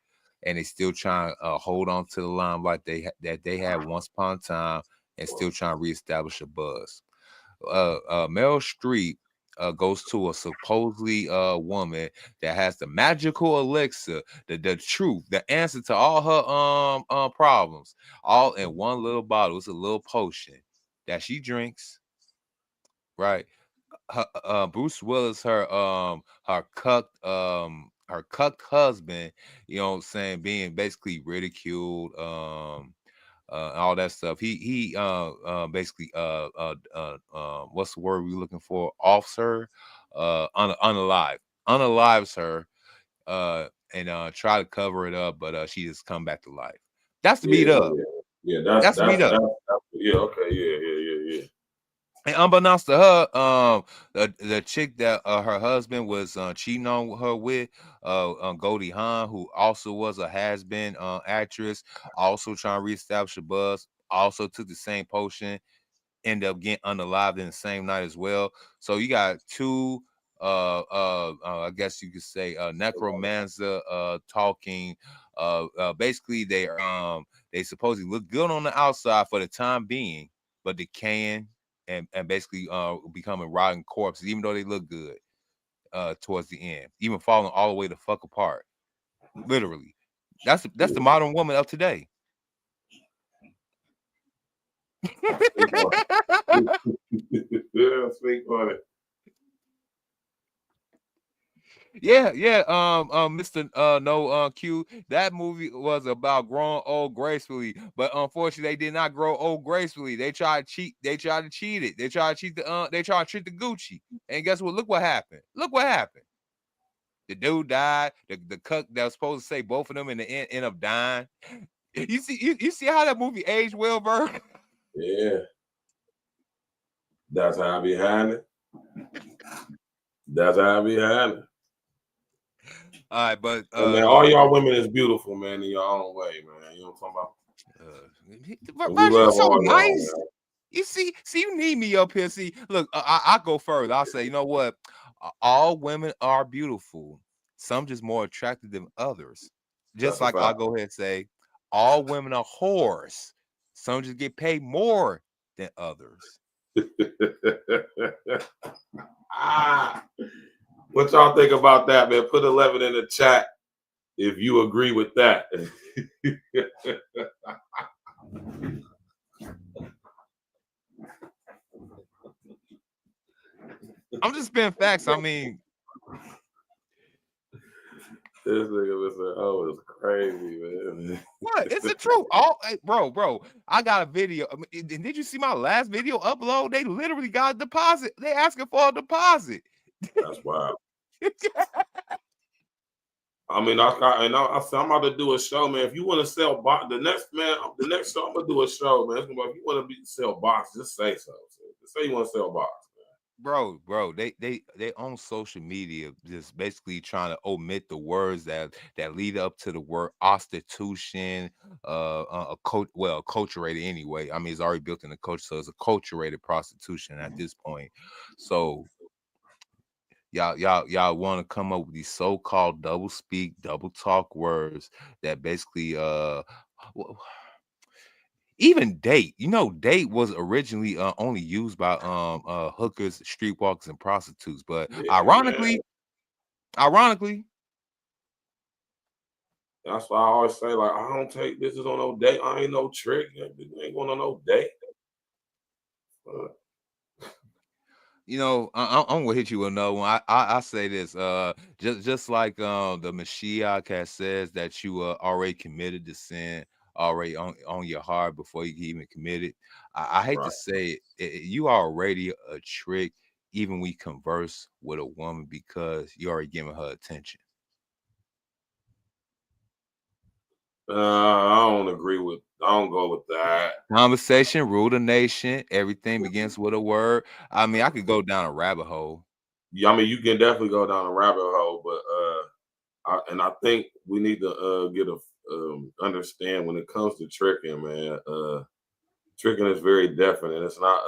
and they still trying to hold on to the limelight that they had once upon a time, and still trying to reestablish a buzz. Meryl Streep goes to a supposedly woman that has the magical elixir, the truth, the answer to all her problems, all in one little bottle. It's a little potion that she drinks, right? Bruce Willis, her cucked husband, you know what I'm saying, being basically ridiculed, all that stuff. He basically what's the word we're looking for? Offs her, unalives her, and try to cover it up, but she just come back to life. That's the beat up. Yeah, That's the beat up. yeah, okay, yeah. And unbeknownst to her, the chick that her husband was cheating on her with, Goldie Hawn, who also was a has-been actress, also trying to reestablish a buzz, also took the same potion, ended up getting unalived in the same night as well. So you got two, I guess you could say, necromancer talking. Basically, they supposedly look good on the outside for the time being, but decaying and basically becoming rotten corpses, even though they look good towards the end, even falling all the way the fuck apart. Literally, that's the modern woman of today. Yeah, speak on it. Yeah, Mr. No Q. That movie was about growing old gracefully, but unfortunately, they did not grow old gracefully. They tried to cheat. They tried to cheat it. They tried to cheat the. They tried to treat the Gucci. And guess what? Look what happened. Look what happened. The dude died. The cook that was supposed to say both of them in the end up dying. You see how that movie aged well, bro? Yeah. That's how I be hiding. That's how I be hiding. All right, but man, all y'all women is beautiful, man, in your own way, man. You know what I'm talking about? You're so all y'all, nice. man. You see, you need me up here. See, look, I go further. I'll say, you know what? All women are beautiful. Some just more attractive than others. Just like I'll go ahead and say, all women are whores. Some just get paid more than others. What y'all think about that, man? Put 11 in the chat if you agree with that. I'm just spitting facts. I mean, this nigga was like, oh, it's crazy, man. What? It's the truth. All, hey, bro. I got a video. I mean, did you see my last video upload? They literally got a deposit. They asking for a deposit. That's wild. I mean, I said I'm about to do a show, man. If you want to sell the next show I'm gonna do a show, man. If you want to sell boxes, just say so. Just say you want to sell boxes, bro, they on social media just basically trying to omit the words that lead up to the word prostitution, acculturated anyway. I mean, it's already built in the culture, so it's acculturated prostitution at this point. So y'all want to come up with these so-called double speak, double talk words that basically even date, date was originally only used by hookers, streetwalkers, and prostitutes. But Yeah, man. ironically, That's why I always say, like, I don't take bitches on no date. I ain't no trick. I ain't going on no date. I'm gonna hit you with another one. I say this, just like the Mashiach has says that you already committed the sin already on your heart before you even committed. I hate to Right. say it, you are already a trick even when you converse with a woman because you already giving her attention. I don't agree with. I don't go with that. Conversation, rule the nation. Everything begins with a word. I mean, I could go down a rabbit hole. Yeah, I mean, you can definitely go down a rabbit hole, but I think we need to get a understand when it comes to tricking, man. Tricking is very definite. It's not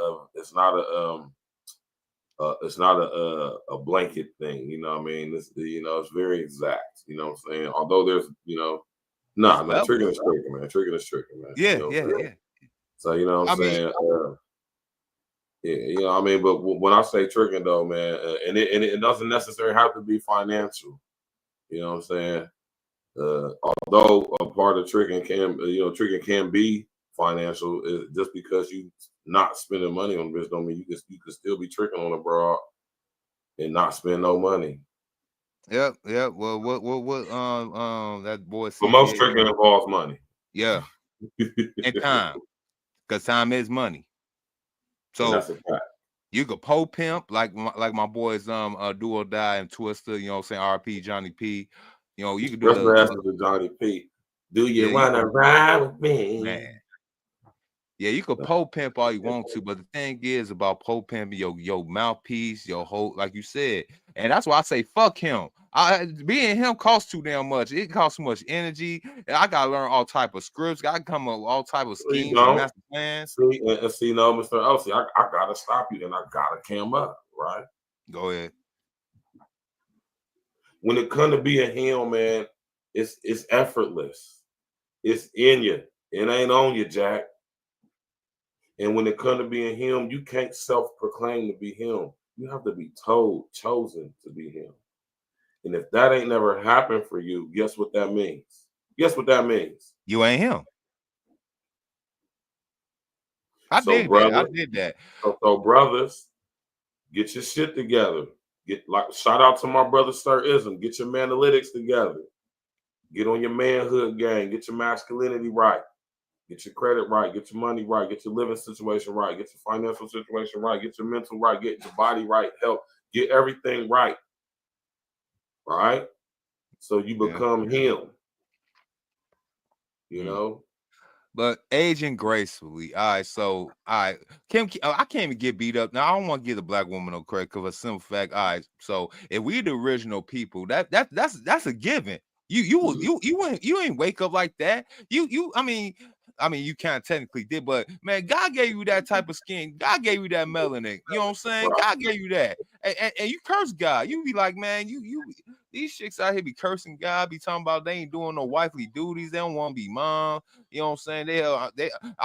a blanket thing. You know what I mean? It's very exact. You know what I'm saying? Although there's no, tricking is tricking, man. Tricking is tricking, man. Yeah, You know what I'm saying? yeah. So you know what I'm saying? Yeah, you know what I mean? But when I say tricking though, man, and it doesn't necessarily have to be financial. You know what I'm saying? Although a part of tricking tricking can be financial. Just because you not spending money on this don't mean you can still be tricking on a broad and not spend no money. Yep. Well, what that boy But most CBA. tricking involves money. Yeah, and time, because time is money. And So that's a fact. you could pimp like my boys Do or Die and Twister. You know what I'm saying? RP Johnny P. You could do Rest my the answer to Johnny P. Do you yeah, wanna ride with me? man. Yeah, you could pimp all you want to, but the thing is about pimping your mouthpiece, your whole, like you said, and that's why I say fuck him. Being him costs too damn much. It costs too much energy. And I gotta learn all type of scripts. I come up with all type of You schemes and don't. master plans. See, no, Mr. Elsie, I gotta stop you and I gotta cam up, right? Go ahead. When it comes to being him, man, it's effortless. It's in you. It ain't on you, Jack. And when it comes to being him, you can't self-proclaim to be him. You have to be chosen to be him. And if that ain't never happened for you, guess what that means? Guess what that means? You ain't him. I did that. So brothers, get your shit together. Shout out to my brother Sir Ism. Get your manalytics together. Get on your manhood game. Get your masculinity right. Get your credit right. Get your money right. Get your living situation right. Get your financial situation right. Get your mental right. Get your body right. Health. Get everything right. Right? So you become him. You know? But aging gracefully. All right, so Kim, I can't even get beat up. Now I don't want to give the black woman no credit because of a simple fact. All right, so if we the original people, that's a given. You ain't wake up like that. I mean you kind of technically did, but man, God gave you that type of skin. God gave you that melanin. You know what I'm saying? God gave you that, and you curse God. You be like, man, you these chicks out here be cursing God, be talking about they ain't doing no wifely duties. They don't want to be mom. You know what I'm saying? They I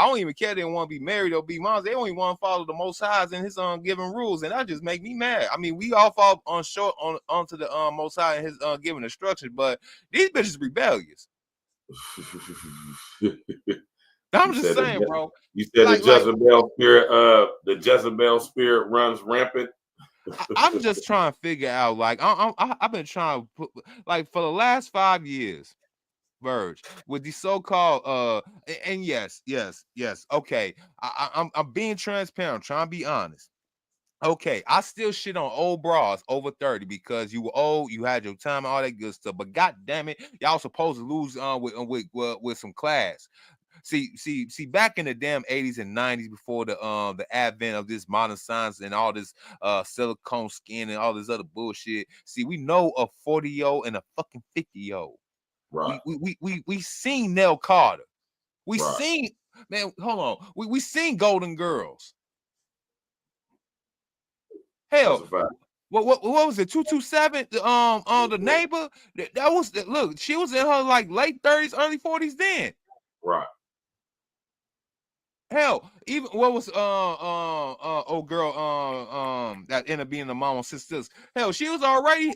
don't even care. They don't want to be married or be moms. They only want to follow the Most High's and His given rules, and that just make me mad. I mean, we all fall onto the Most High and His given instructions, but these bitches rebellious. I'm just saying, bro. You said the Jezebel spirit. The Jezebel spirit runs rampant. I'm just trying to figure out. Like I've been trying to put like for the last 5 years. Verge with the so-called and yes okay, I'm being transparent, trying to be honest. Okay, I still shit on old bras over 30 because you were old, you had your time and all that good stuff, but god damn it, y'all supposed to lose with some class. See, back in the damn 80s and 90s, before the advent of this modern science and all this silicone skin and all this other bullshit. See, we know a 40-year-old and a fucking 50-year-old. Right. We seen Nell Carter. We Right. seen, man, hold on. We seen Golden Girls. Hell, That's a fact. what was it? 227. The neighbor. That was look. She was in her like late 30s, early 40s then. Right. Hell, even what was old girl that ended up being the mom of sisters. Hell, she already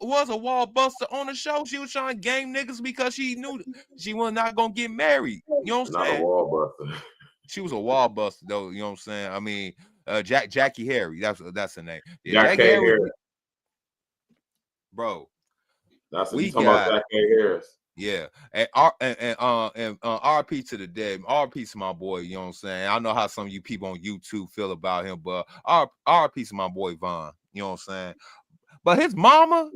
was a wall buster on the show. She was trying to game niggas because she knew she was not gonna get married. You know what I'm Not saying? a wall buster. She was a wall buster though. You know what I'm saying? I mean, Jackie Harry. That's her name. Yeah, Jack Jackie K. Harry, Harris. bro. That's We you talking about got Jack K. Harris. yeah, and RP to the dead, RP to my boy. You know what I'm saying? I know how some of you people on YouTube feel about him, but RP to my boy Von. You know what I'm saying? But his mama,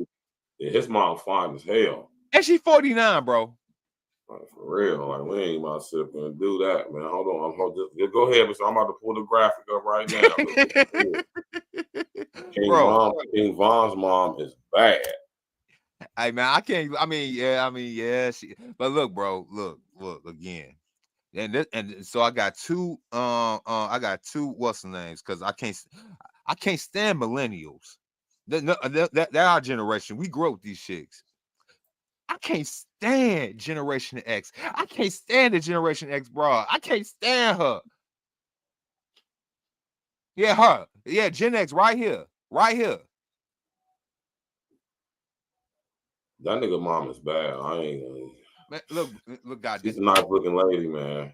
Yeah, his mom fine as hell. and she 49, bro. Like, for real, like we ain't about to sit up and do that, man. Hold on, just go ahead, but I'm about to pull the graphic up right now. King Von's mom is bad. Hey man, I can't. I mean, yeah. But look, bro, look again. And so I got two. I got two. What's the names? Because I can't stand millennials. They're our generation. We grew up with these chicks. I can't stand Generation X. I can't stand the Generation X bro. I can't stand her. Yeah, her. Yeah, Gen X right here. Right here. That nigga mom is bad. I ain't gonna. Man, look, God. She's a nice looking lady, man.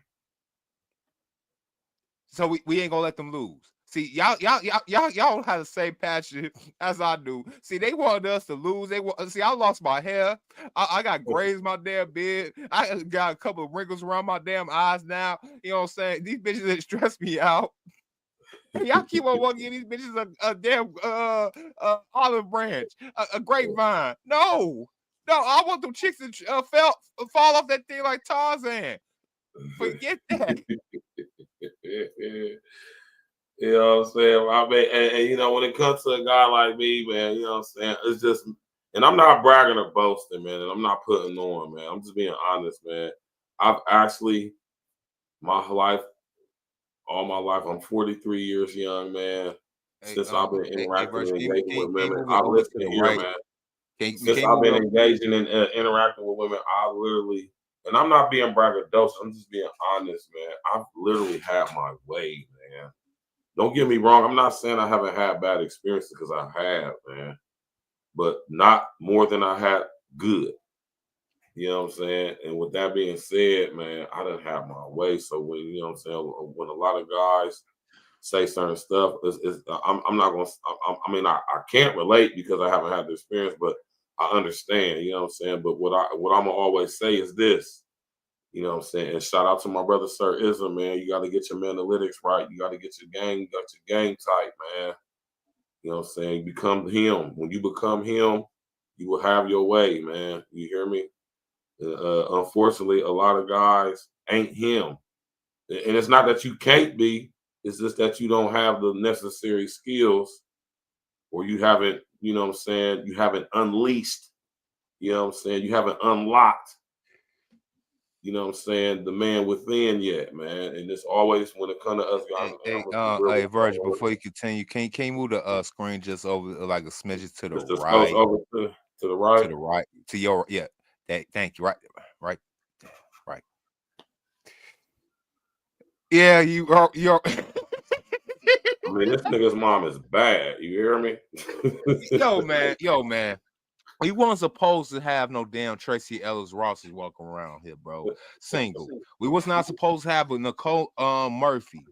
So we ain't gonna let them lose. See, y'all don't have the same passion as I do. See, they wanted us to lose. See, I lost my hair. I got grays in my damn beard. I got a couple of wrinkles around my damn eyes now. You know what I'm saying? These bitches that stress me out. Y'all keep on wanting to give these bitches a damn olive branch, a grapevine. No, I want them chicks to fall off that thing like Tarzan. Forget that. You know what I'm saying? I mean, and you know, when it comes to a guy like me, man, you know what I'm saying? It's just, and I'm not bragging or boasting, man, and I'm not putting on, man. I'm just being honest, man. I've actually, all my life, I'm 43 years young, man. Since I've been interacting and engaging with women, I've listened here, man. Since I've been engaging and interacting with women, I literally, and I'm not being braggadocious, I'm just being honest, man. I've literally had my way, man. Don't get me wrong. I'm not saying I haven't had bad experiences because I have, man. But not more than I had good. You know what I'm saying? And with that being said, man, I didn't have my way. So when, you know what I'm saying, when a lot of guys say certain stuff, I'm not going to, I mean, I can't relate because I haven't had the experience, but I understand, you know what I'm saying? But what I'm going to always say is this. You know what I'm saying? And shout out to my brother, Sir Ism, man. You got to get your analytics right. You got to get your game tight, man. You know what I'm saying? You become him. When you become him, you will have your way, man. You hear me? Unfortunately, a lot of guys ain't him. And it's not that you can't be. It's just that you don't have the necessary skills or you haven't, you know what I'm saying? You haven't unleashed, you know what I'm saying? You haven't unlocked, you know what I'm saying, the man within yet, man. And it's always when it comes to us guys. Hey, Virgil, before you continue, can you move the screen just over like a smidge to the just right? Over to the right? To the right. To your, yeah. Thank you. Right. Yeah, you're. I mean, this nigga's mom is bad. You hear me? Yo, man. We weren't supposed to have no damn Tracy Ellis Rosses walking around here, bro. Single. We was not supposed to have a Nicole Murphy.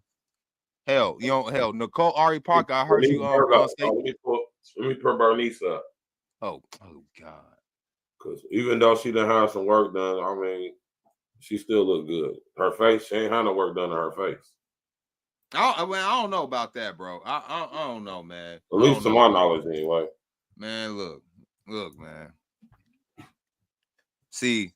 Hell, Nicole Ari Parker. I heard you let me put Bernice up. Oh God. Because even though she done have some work done, I mean, she still look good. Her face, she ain't had no work done to her face. I don't know about that, bro. I don't know, man. At least to my knowledge, anyway. Man, look, man. See,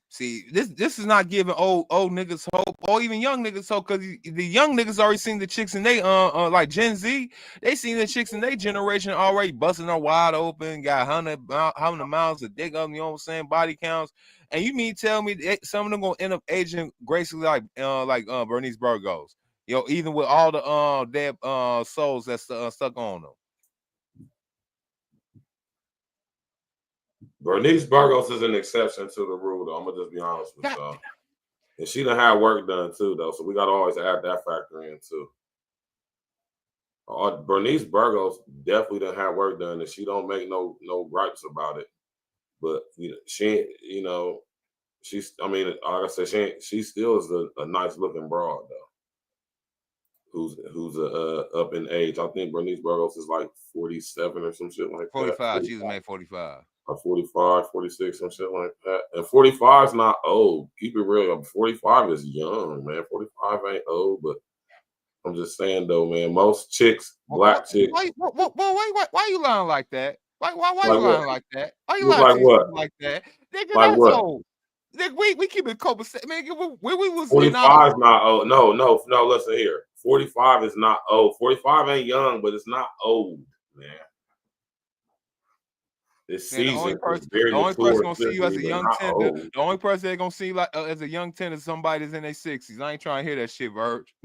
this is not giving old niggas hope or even young niggas hope, because the young niggas already seen the chicks and they like Gen Z, they seen the chicks in their generation already busting her wide open, got 100 miles of dick up, you know what I'm saying, body counts, and you mean tell me some of them gonna end up aging gracefully like Bernice Burgos, even with all the dead souls that's stuck on them. Bernice Burgos is an exception to the rule, though. I'm gonna just be honest with y'all. And she done had work done too, though. So we gotta always add that factor in too. Bernice Burgos definitely done had work done, and she don't make no gripes about it. But she's. I mean, like I said, she still is a nice looking broad though. Who's up in age? I think Bernice Burgos is like 47 or some shit like 45. that. 45. She was made 45. 45, 46, some shit like that. And 45 is not old. Keep it real. 45 is young, man. 45 ain't old, but I'm just saying though, man. Most chicks, black chicks. Why you lying like that? Why you lying like that? Why you Look lying like what? like that? Nigga, Like that's what? old. Nigga, we keep it copacetic. Man, when we was 45 is not old. No. Listen here. 45 is not old. 45 ain't young, but it's not old, man. This season, the only person gonna see you as a young tender. The only person they're gonna see like as a young tender is somebody that's in their 60s. I ain't trying to hear that shit, Verge.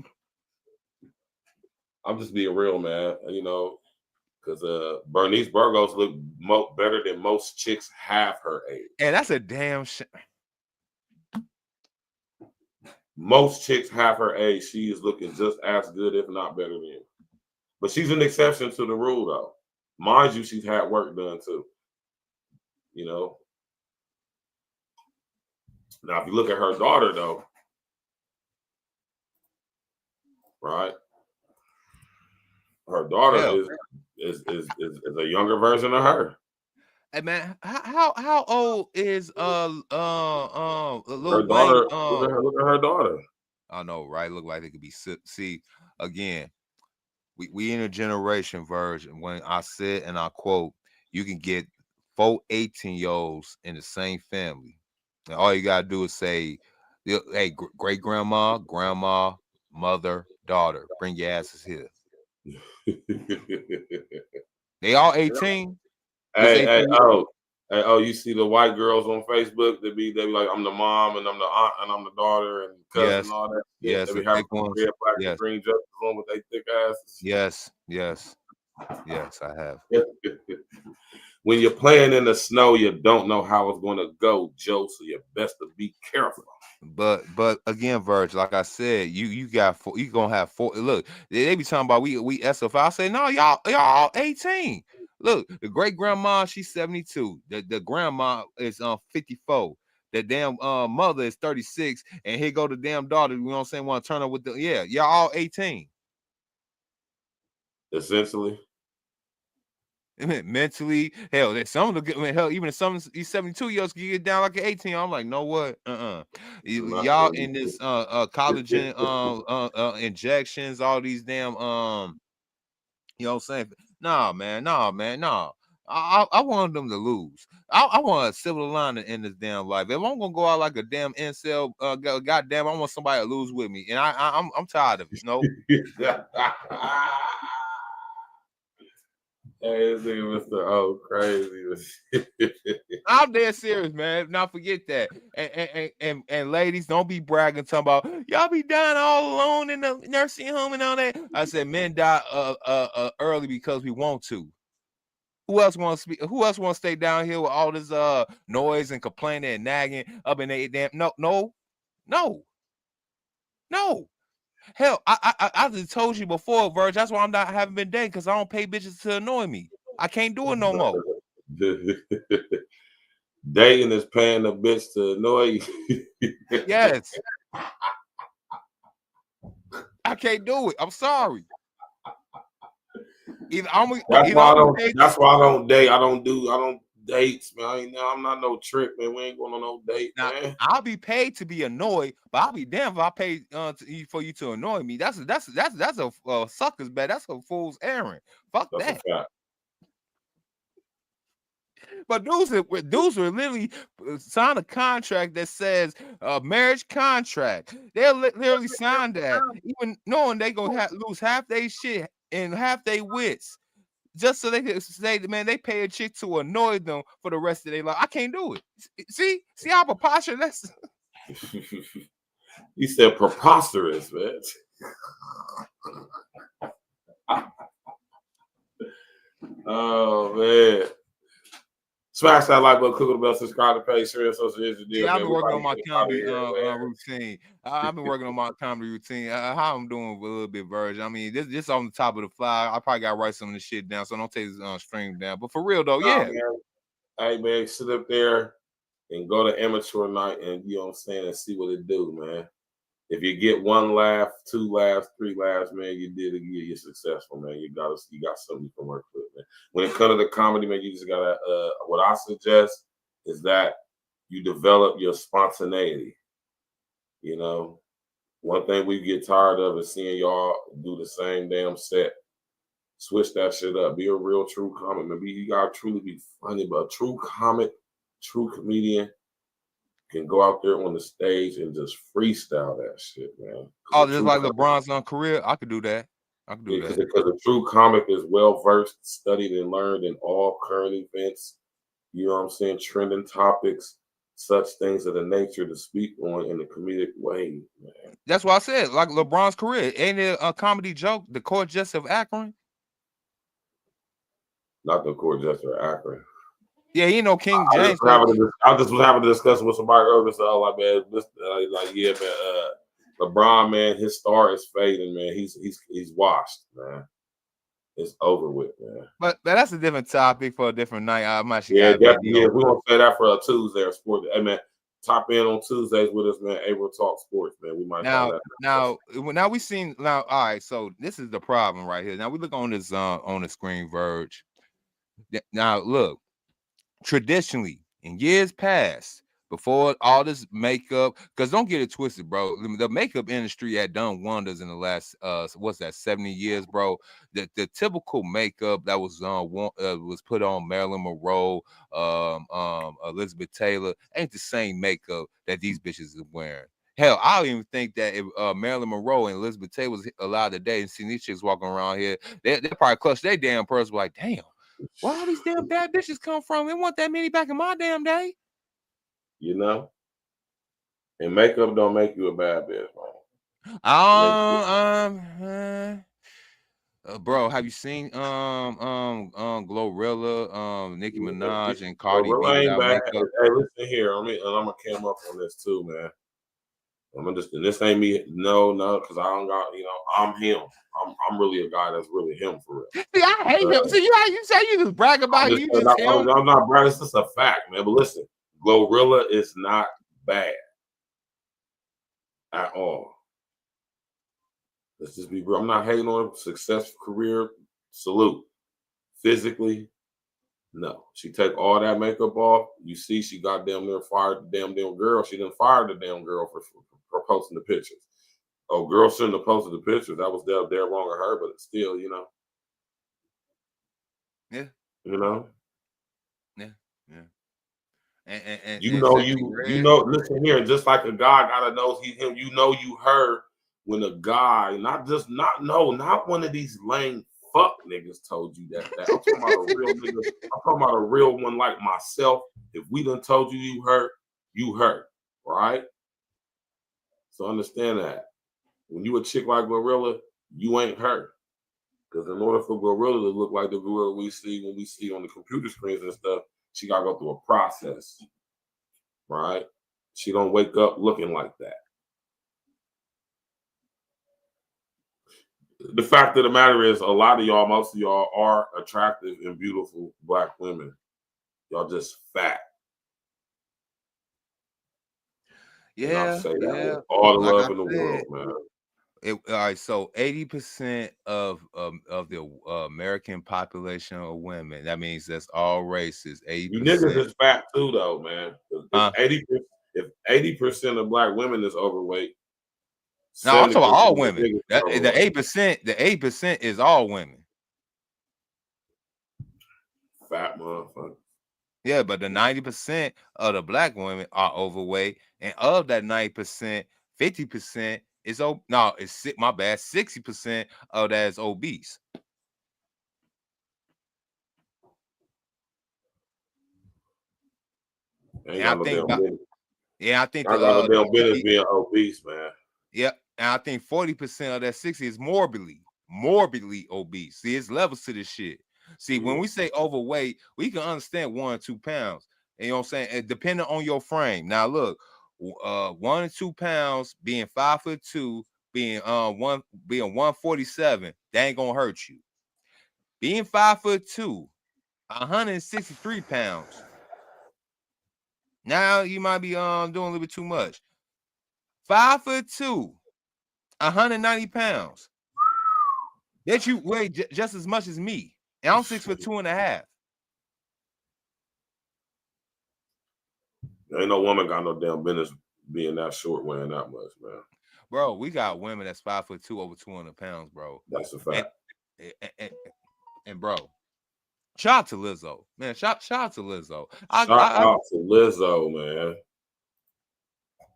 I'm just being real, man. Because Bernice Burgos look better than most chicks half her age. And that's a damn shit. Most chicks half her age, she is looking just as good, if not better than you. But she's an exception to the rule, though. Mind you, she's had work done too. Now, if you look at her daughter, though, right? Her daughter is a younger version of her. Hey man, how old is Lil Her Wayne? daughter. Look at her daughter. I know, right? Look like they could be. See, again, we in a generation, version when I said and I quote, you can get 4 18-year-olds in the same family. And all you gotta do is say, hey, great grandma, mother, daughter, bring your asses here. They all 18. Hey, you see the white girls on Facebook? They be like, I'm the mom and I'm the aunt and I'm the daughter and cousin and all that. Yes, they be having red, black, yes. and green dresses on with their thick asses. Yes, I have. When you're playing in the snow, you don't know how it's going to go, Joe. So you best to be careful. But again, Verge, like I said, you gonna have 4. Look, they be talking about we SFI. I say no, y'all all 18. Look, the great grandma, she's 72. The grandma is 54. The damn mother is 36, and here go the damn daughter. You know what I'm saying? Want to turn up with y'all all 18. Essentially. Mentally, hell, some of the hell, even some of these 72-year-olds can get down like an 18. I'm like, no, what? Y'all in this collagen injections, all these damn you know what I'm saying? Nah, man. I want them to lose. I want a civil line in this damn life. If I'm gonna go out like a damn incel, goddamn, I want somebody to lose with me, and I'm tired of it. No. Hey, this nigga Mr. Crazy. I'm dead serious, man. Not forget that. And ladies, don't be bragging, talking about y'all be dying all alone in the nursing home and all that. I said men die early because we want to. Who else wants to speak? Who else wants to stay down here with all this noise and complaining and nagging up in their damn no. Hell, I just told you before, Verge. That's why I haven't been dating, because I don't pay bitches to annoy me. I can't do it no more. Dating is paying a bitch to annoy you. Yes. I can't do it. I'm sorry. That's why I don't date. I don't dates, man. I'm not no trick, man. We ain't going on no date, man. I'll be paid to be annoyed, but I'll be damned if I pay for you to annoy me. That's a sucker's bet. That's a fool's errand. Fuck that. A fact. But dudes will literally sign a contract that says marriage contract. They'll literally sign that, even knowing they gonna lose half their shit and half their wits, just so they can say, man, they pay a chick to annoy them for the rest of their life. I can't do it. See how preposterous that's. He said preposterous, man. Oh man. Smash that like button, click on the bell, subscribe to the page, share social media. Yeah, I've been working on my comedy routine. I've been working on my comedy routine. How I'm doing with a little bit version. I mean, this on the top of the fly. I probably gotta write some of this shit down, so don't take this stream down. But for real though, Nah, yeah. man. Hey man, sit up there and go to amateur night and you know what I'm saying and see what it do, man. If you get 1 laugh, 2 laughs, 3 laughs, man, you did it. You're successful, man. You got something you can work with, man. When it comes to the comedy, man, you just gotta. What I suggest is that you develop your spontaneity. You know, one thing we get tired of is seeing y'all do the same damn set. Switch that shit up. Be a real, true comic, man. You gotta truly be funny, but a true comic, true comedian can go out there on the stage and just freestyle that shit, man. Oh, just like LeBron's career, I could do that. I could do that. Because a true comic is well versed, studied, and learned in all current events. You know what I'm saying? Trending topics, such things of the nature to speak on in a comedic way, man. That's why I said, like LeBron's career. Ain't it a comedy joke? The Court Jester of Akron? Not the Court Jester of Akron. Yeah, you know King James. I just was having a discussion with somebody earlier. So like, man, yeah, man. LeBron, man, his star is fading, man. He's washed, man. It's over with, man. But that's a different topic for a different night. I'm actually we're gonna say that for a Tuesday or sport. Hey man, top in on Tuesdays with us, man. Able Talk Sports, man. We might now we seen now. All right, so this is the problem right here. Now we look on this on the screen, Verge. Now look, traditionally in years past, before all this makeup, because don't get it twisted, bro. The makeup industry had done wonders in the last 70 years, bro. The typical makeup that was put on Marilyn Monroe, Elizabeth Taylor, ain't the same makeup that these bitches are wearing. Hell, I don't even think that if Marilyn Monroe and Elizabeth Taylor was alive today and seeing these chicks walking around here, they probably clutch their damn purse like, damn, where all these damn bad bitches come from? We want that many back in my damn day. You know? And makeup don't make you a bad bitch, man. Bro, have you seen Glorilla, Nicki Minaj, and Cardi B without makeup? Hey, listen here. I'm gonna come up on this too, man. This ain't me. No, because I don't got, I'm him. I'm really a guy that's really him for real. See, I hate him. See, you say you just brag about you. I'm not bragging. It's just a fact, man. But listen, Glorilla is not bad at all. Let's just be real. I'm not hating on successful career. Salute. Physically, no. She take all that makeup off. You see, she got damn near fired the damn girl. She didn't fire the damn girl for posting the pictures. Oh, girl shouldn't have posted the pictures. That was there wrong of her, but it's still, Yeah. Yeah. And listen here, just like a guy gotta know he's him, you heard when a guy, not one of these lame fuck niggas told you that. I'm talking about a real nigga. I'm talking about a real one like myself. If we done told you hurt, right? So understand that. When you a chick like Glorilla, you ain't hurt. Because in order for Glorilla to look like the Glorilla we see when we see on the computer screens and stuff, she gotta go through a process, right? She don't wake up looking like that. The fact of the matter is, most of y'all are attractive and beautiful Black women. Y'all just fat. Yeah, with all the love in the world, man. All right, so 80% of the American population are women. That means that's all races. 80%. You niggas is fat too, though, man. If 80% of Black women is overweight. No, I'm talking about all women. The 8% is all women. Fat motherfucker. Yeah, but the 90% of the black women are overweight, and of that 90%, 50% is no, it's my bad, 60% of that is obese. Ain't And I got no think damn business. I think I got no the damn business 40, being obese, man. yep, and I think 40% of that 60 is morbidly obese. See, it's levels to this shit. See, when we say overweight, we can understand 1 or 2 pounds. And you know what I'm saying? And depending on your frame. Now, look, 1 or 2 pounds, being 5'2", being 147, that ain't gonna hurt you. Being 5'2", 163 pounds. Now you might be doing a little bit too much. 5'2", 190 pounds. That you weigh just as much as me. And I'm 6'2.5". Ain't no woman got no damn business being that short, weighing that much, man. Bro, we got women that's 5'2", over 200 pounds, bro. That's a fact. And bro, shout out to Lizzo, man. Shout out to Lizzo. Shout out to Lizzo, man.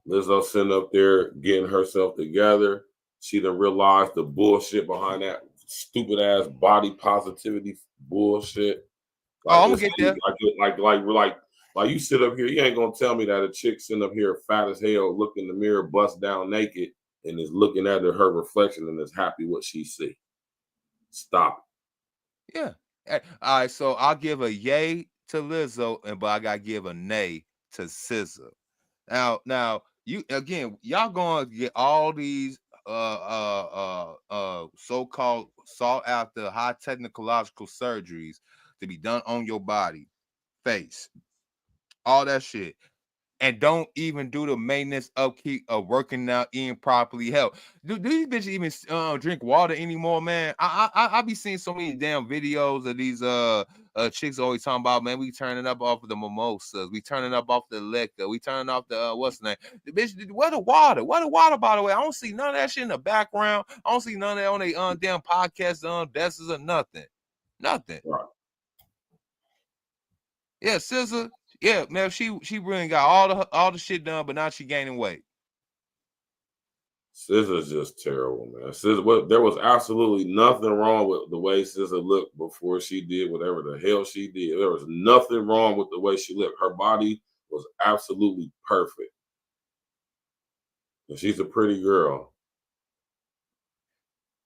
Lizzo sitting up there getting herself together. She done realized the bullshit behind that stupid ass body positivity bullshit. Like, I'm gonna get there. Like you sit up here, you ain't gonna tell me that a chick sitting up here fat as hell, look in the mirror, bust down naked, and is looking at her reflection and is happy what she see. Stop it. Yeah. All right, so I'll give a yay to Lizzo, but I gotta give a nay to SZA. Now you again, y'all gonna get all these so-called sought after high technological surgeries to be done on your body, face, all that shit, and don't even do the maintenance, upkeep of working out, eating properly. Hell, do these bitches even drink water anymore, man? I be seeing so many damn videos of these chicks always talking about, man, we turning up off of the mimosas, we turning up off the liquor, we turning off the what's the name? The bitch, where the water? Where the water, by the way? I don't see none of that shit in the background. I don't see none of that on they damn podcasts, desks or nothing. Nothing. Right. Yeah, SZA. Yeah, man, she really got all the shit done, but now she gaining weight. SZA's just terrible, man. SZA, there was absolutely nothing wrong with the way SZA looked before she did whatever the hell she did. There was nothing wrong with the way she looked. Her body was absolutely perfect. And she's a pretty girl.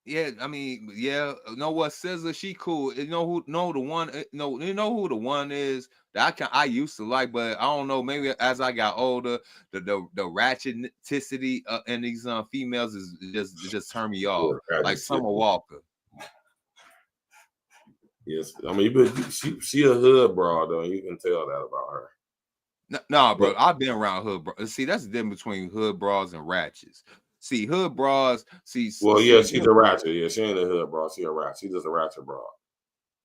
Yeah, I mean, yeah, you know what, SZA, she cool. You know who the one is that I used to like, but I don't know, maybe as I got older, the ratcheticity in these females is just turn me off. Like Summer Walker. Yes, I mean, but she a hood broad though. You can tell that about her. No, bro, I've been around hood bros. See, that's the difference between hood bras and ratchets. See, hood bras. Well, yeah, she's a ratchet. Yeah, she ain't a hood bra. She a ratchet. She's just a ratchet bra.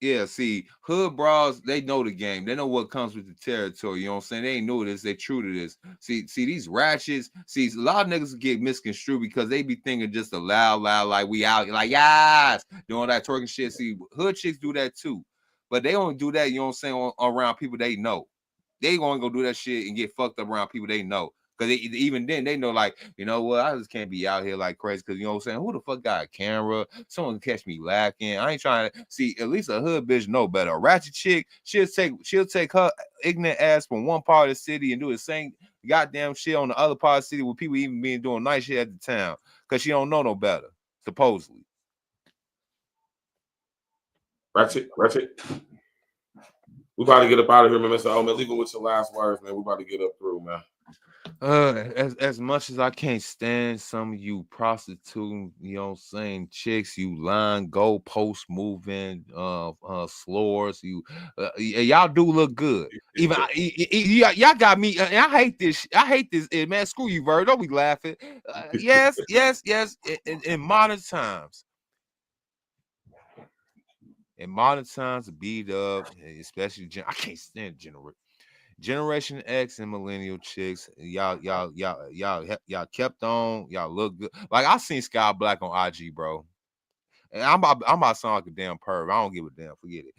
Yeah, see, hood bras, they know the game. They know what comes with the territory. You know what I'm saying? They ain't new to this. They true to this. See, these ratchets, a lot of niggas get misconstrued because they be thinking just a loud, like we out, like, yes, doing that twerking shit. See, hood chicks do that too. But they only do that, you know what I'm saying, around people they know. They gonna go do that shit and get fucked up around people they know. Because even then, they know, like, you know what, I just can't be out here like crazy. Because, you know what I'm saying, who the fuck got a camera? Someone can catch me lacking. I ain't trying to see. At least a hood bitch know better. A ratchet chick, she'll take her ignorant ass from one part of the city and do the same goddamn shit on the other part of the city with people even being doing nice shit at the town. Because she don't know no better, supposedly. Ratchet. We about to get up out of here, man. Mr. Omen, leave it with your last words, man. We about to get up through, man. As much as I can't stand some of you prostitute, you know what I'm saying, chicks, you line, goalpost moving, slores, y'all do look good. Even y'all got me. I hate this. Man. Screw you, Vern. Don't be laughing. Yes. In modern times. In modern times, beat up, especially I can't stand Generation X and millennial chicks. Y'all kept on. Y'all look good. Like, I seen Sky Black on IG, bro. And I'm about to sound like a damn perv. I don't give a damn. Forget it.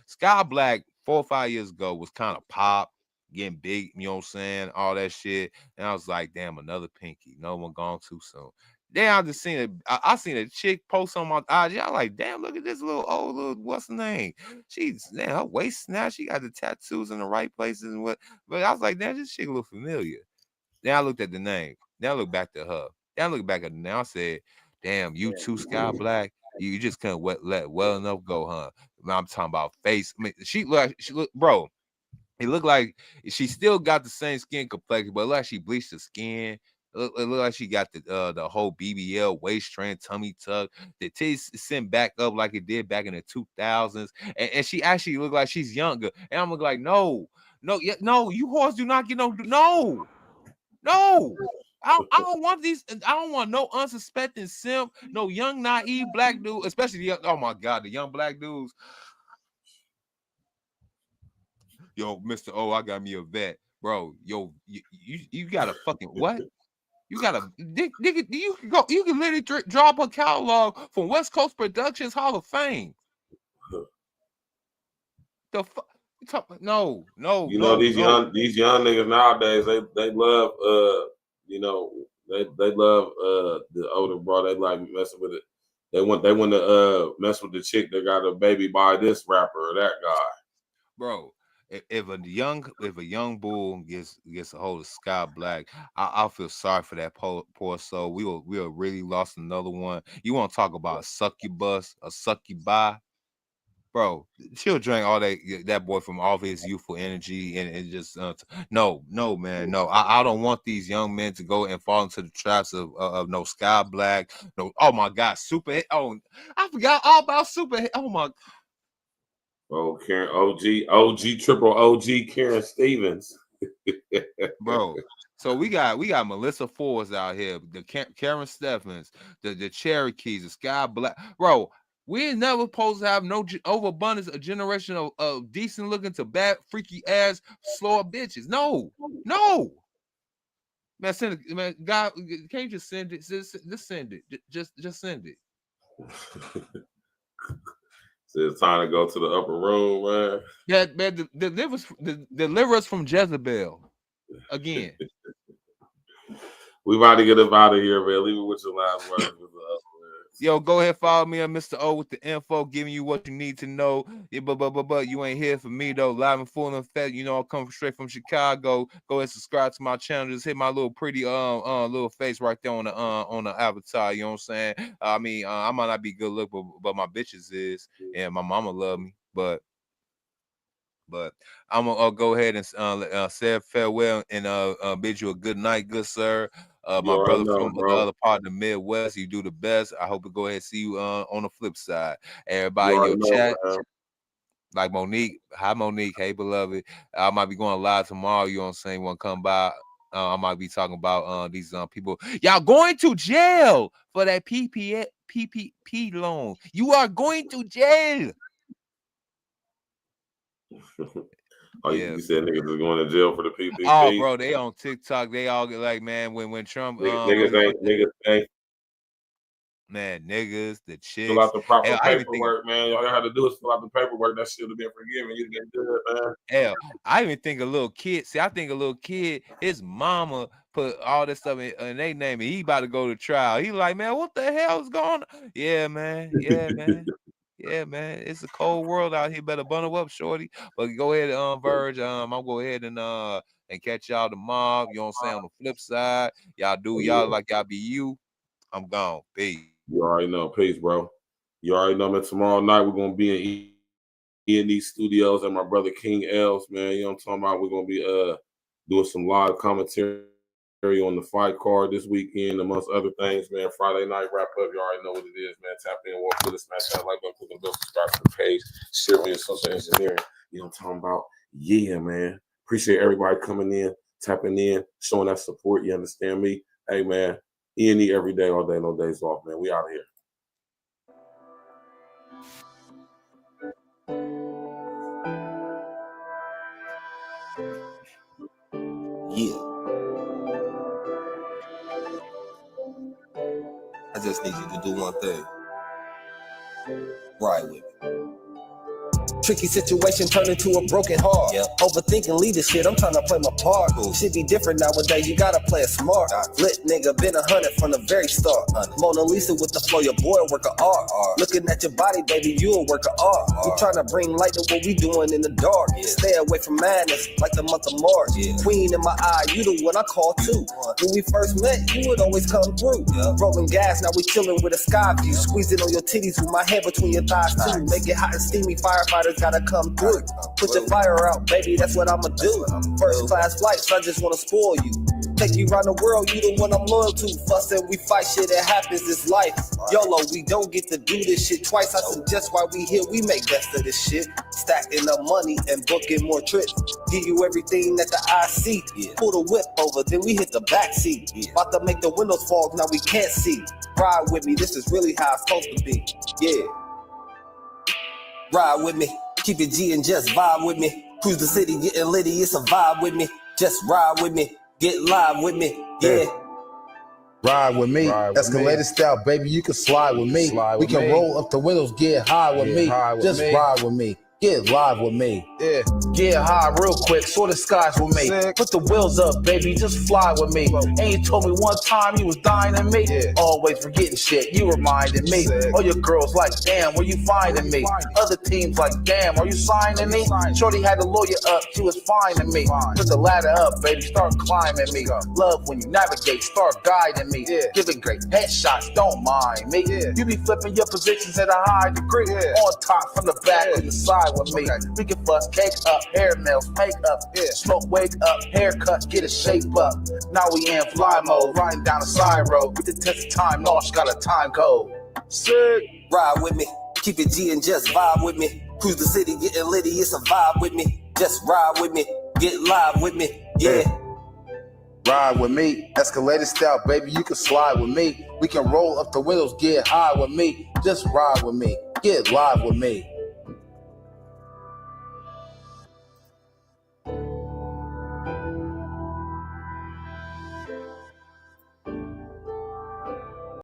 Sky Black 4 or 5 years ago was kind of pop, getting big, you know what I'm saying, all that shit. And I was like, damn, another pinky. No one gone too soon. Then I just seen it. I seen a chick post on my IG. I like, damn, look at this little old little, what's her name? She's, damn, her waist now. She got the tattoos in the right places and what. But I was like, damn, this chick look familiar. Then I looked at the name. Then I looked back to her. Then I looked back at the name. I said, damn, you too, Sky Black. You just couldn't let well enough go, huh? I'm talking about face. I mean, she look, bro. It looked like she still got the same skin complexion, but it looked like she bleached the skin. It looked like she got the whole BBL waist train, tummy tuck. The titties sent back up like it did back in the 2000s, and she actually looked like she's younger. And I'm looking like, no, no, you whores do not get no. I don't want these. I don't want no unsuspecting simp, no young naive black dude, especially the young. Oh my god, the young black dudes. Yo, Mr. O, I got me a vet, bro. Yo, you got a fucking what? You got a nigga. You can literally drop a catalog from West Coast Productions Hall of Fame. The fuck? No. You know, these young niggas nowadays, they love you know, they love the older bro. They like messing with it. They want to mess with the chick that got a baby by this rapper or that guy. Bro, if a young bull gets a hold of Sky Black, I'll feel sorry for that poor soul. We will really lost another one. You want to talk about a succubus, a succubi? Bro, she'll drain all that boy from all of his youthful energy and just no, man, no. I don't want these young men to go and fall into the traps of no Sky Black. No, oh my God, super. Oh, I forgot all about super. Oh my. Oh, Karen, OG, triple OG, Karen Stevens. Bro, so we got Melissa Fords out here, the Karen Steffens, the Cherokees, the Sky Black. Bro, we ain't never supposed to have no overabundance, a generation of decent looking to bad, freaky ass, slow bitches. No. Man, send it, man. God, can't you just send it? Just send it. Just send it. So it's time to go to the upper room, man. Yeah, man. Deliver us from Jezebel again. We about to get up out of here, man. Leave it with your last words. Yo, go ahead, follow me on Mr. O with the info, giving you what you need to know. Yeah, but you ain't here for me though. Live and full and fed. You know, I come straight from Chicago. Go ahead, subscribe to my channel. Just hit my little pretty little face right there on the avatar. You know what I'm saying? I mean, I might not be good looking, but my bitches is, and my mama love me. But I'm gonna go ahead and say farewell and bid you a good night, good sir. My brother from the other part of the Midwest, you do the best. I hope to go ahead and see you on the flip side. Everybody in your chat, like Monique. Hi, Monique. Hey, beloved. I might be going live tomorrow. You know what I'm saying? You want to come by? I might be talking about these people. Y'all going to jail for that PPP loan. You are going to jail. Oh, yeah. You said niggas is going to jail for the PPP. Oh, bro, they on TikTok. They all get like, man, when Trump niggas ain't. Man, niggas, the chicks. Fill out the proper paperwork, man. All you had to do is fill out the paperwork. That should have been forgiven. You get good, man. Hell, I even think a little kid. See, I think a little kid, his mama put all this stuff in their name, and he about to go to trial. He like, man, what the hell is going on? Yeah, man. Yeah, man, it's a cold world out here. Better bundle up, shorty. But go ahead, Verge. I'll go ahead and catch y'all tomorrow. You know what I'm saying? On the flip side, y'all do y'all like y'all be you. I'm gone. Peace. You already know. Peace, bro. You already know, man. Tomorrow night we're gonna be in these studios and my brother King Els, man. You know what I'm talking about? We're gonna be doing some live commentary on the fight card this weekend, amongst other things, man. Friday night wrap up. You already know what it is, man. Tap in, walk with us, smash that like button, click on the bell, subscribe to the page, share on your social engineering. You know what I'm talking about? Yeah, man. Appreciate everybody coming in, tapping in, showing that support. You understand me? Hey, man. E&E every day, all day, no days off, man. We out of here. Yeah. I just need you to do one thing. Ride with me. Tricky situation turned into a broken heart. Overthinking leader shit, I'm trying to play my part. Shit be different nowadays, you gotta play it smart. Lit nigga, been 100 from the very start. Mona Lisa with the flow, your boy a work of art. Looking at your body, baby, you a work of art. We trying to bring light to what we doing in the dark. Stay away from madness, like the month of March. Queen in my eye, you the one I call too. When we first met, you would always come through. Rolling gas, now we chilling with a sky view. Squeezing on your titties with my head between your thighs too. Make it hot and steamy, firefighters gotta come through. Put your fire out, baby, that's what I'ma do. First class flights, I just wanna spoil you. Take you around the world, you the one I'm loyal to. Fuss and we fight, shit, it happens, it's life. YOLO, we don't get to do this shit twice. I suggest while we here, we make best of this shit. Stacking up money and booking more trips. Give you everything that the eye see. Pull the whip over, then we hit the back seat. About to make the windows fog, now we can't see. Ride with me, this is really how it's supposed to be. Yeah. Ride with me, keep it G and just vibe with me. Cruise the city, getting litty, it's a vibe with me. Just ride with me, get live with me, yeah. Ride with me, escalated style, baby, you can slide with me. We can roll up the windows, get high with me. Just ride with me, get live with me. Yeah, get high real quick, soar the skies with me. Put the wheels up, baby, just fly with me. And you told me one time you was dying in me. Always forgetting shit, you reminding me. All your girls like, damn, where you finding me? Other teams like, damn, are you signing me? Shorty had the lawyer up, she was finding me. Put the ladder up, baby, start climbing me. Love when you navigate, start guiding me. Giving great headshots, don't mind me. You be flipping your positions at a high degree. On top, from the back, to the side with me. We can fuss cake up, hair nails, make up, smoke, wake up, haircut, get a shape up. Now we in fly mode, riding down the side road. With the test of time, Nosh got a time code. Sick. Ride with me, keep it G and just vibe with me. Cruise the city, getting litty, it's a vibe with me. Just ride with me, get live with me, yeah. Ride with me, escalated style, baby, you can slide with me. We can roll up the windows, get high with me. Just ride with me, get live with me.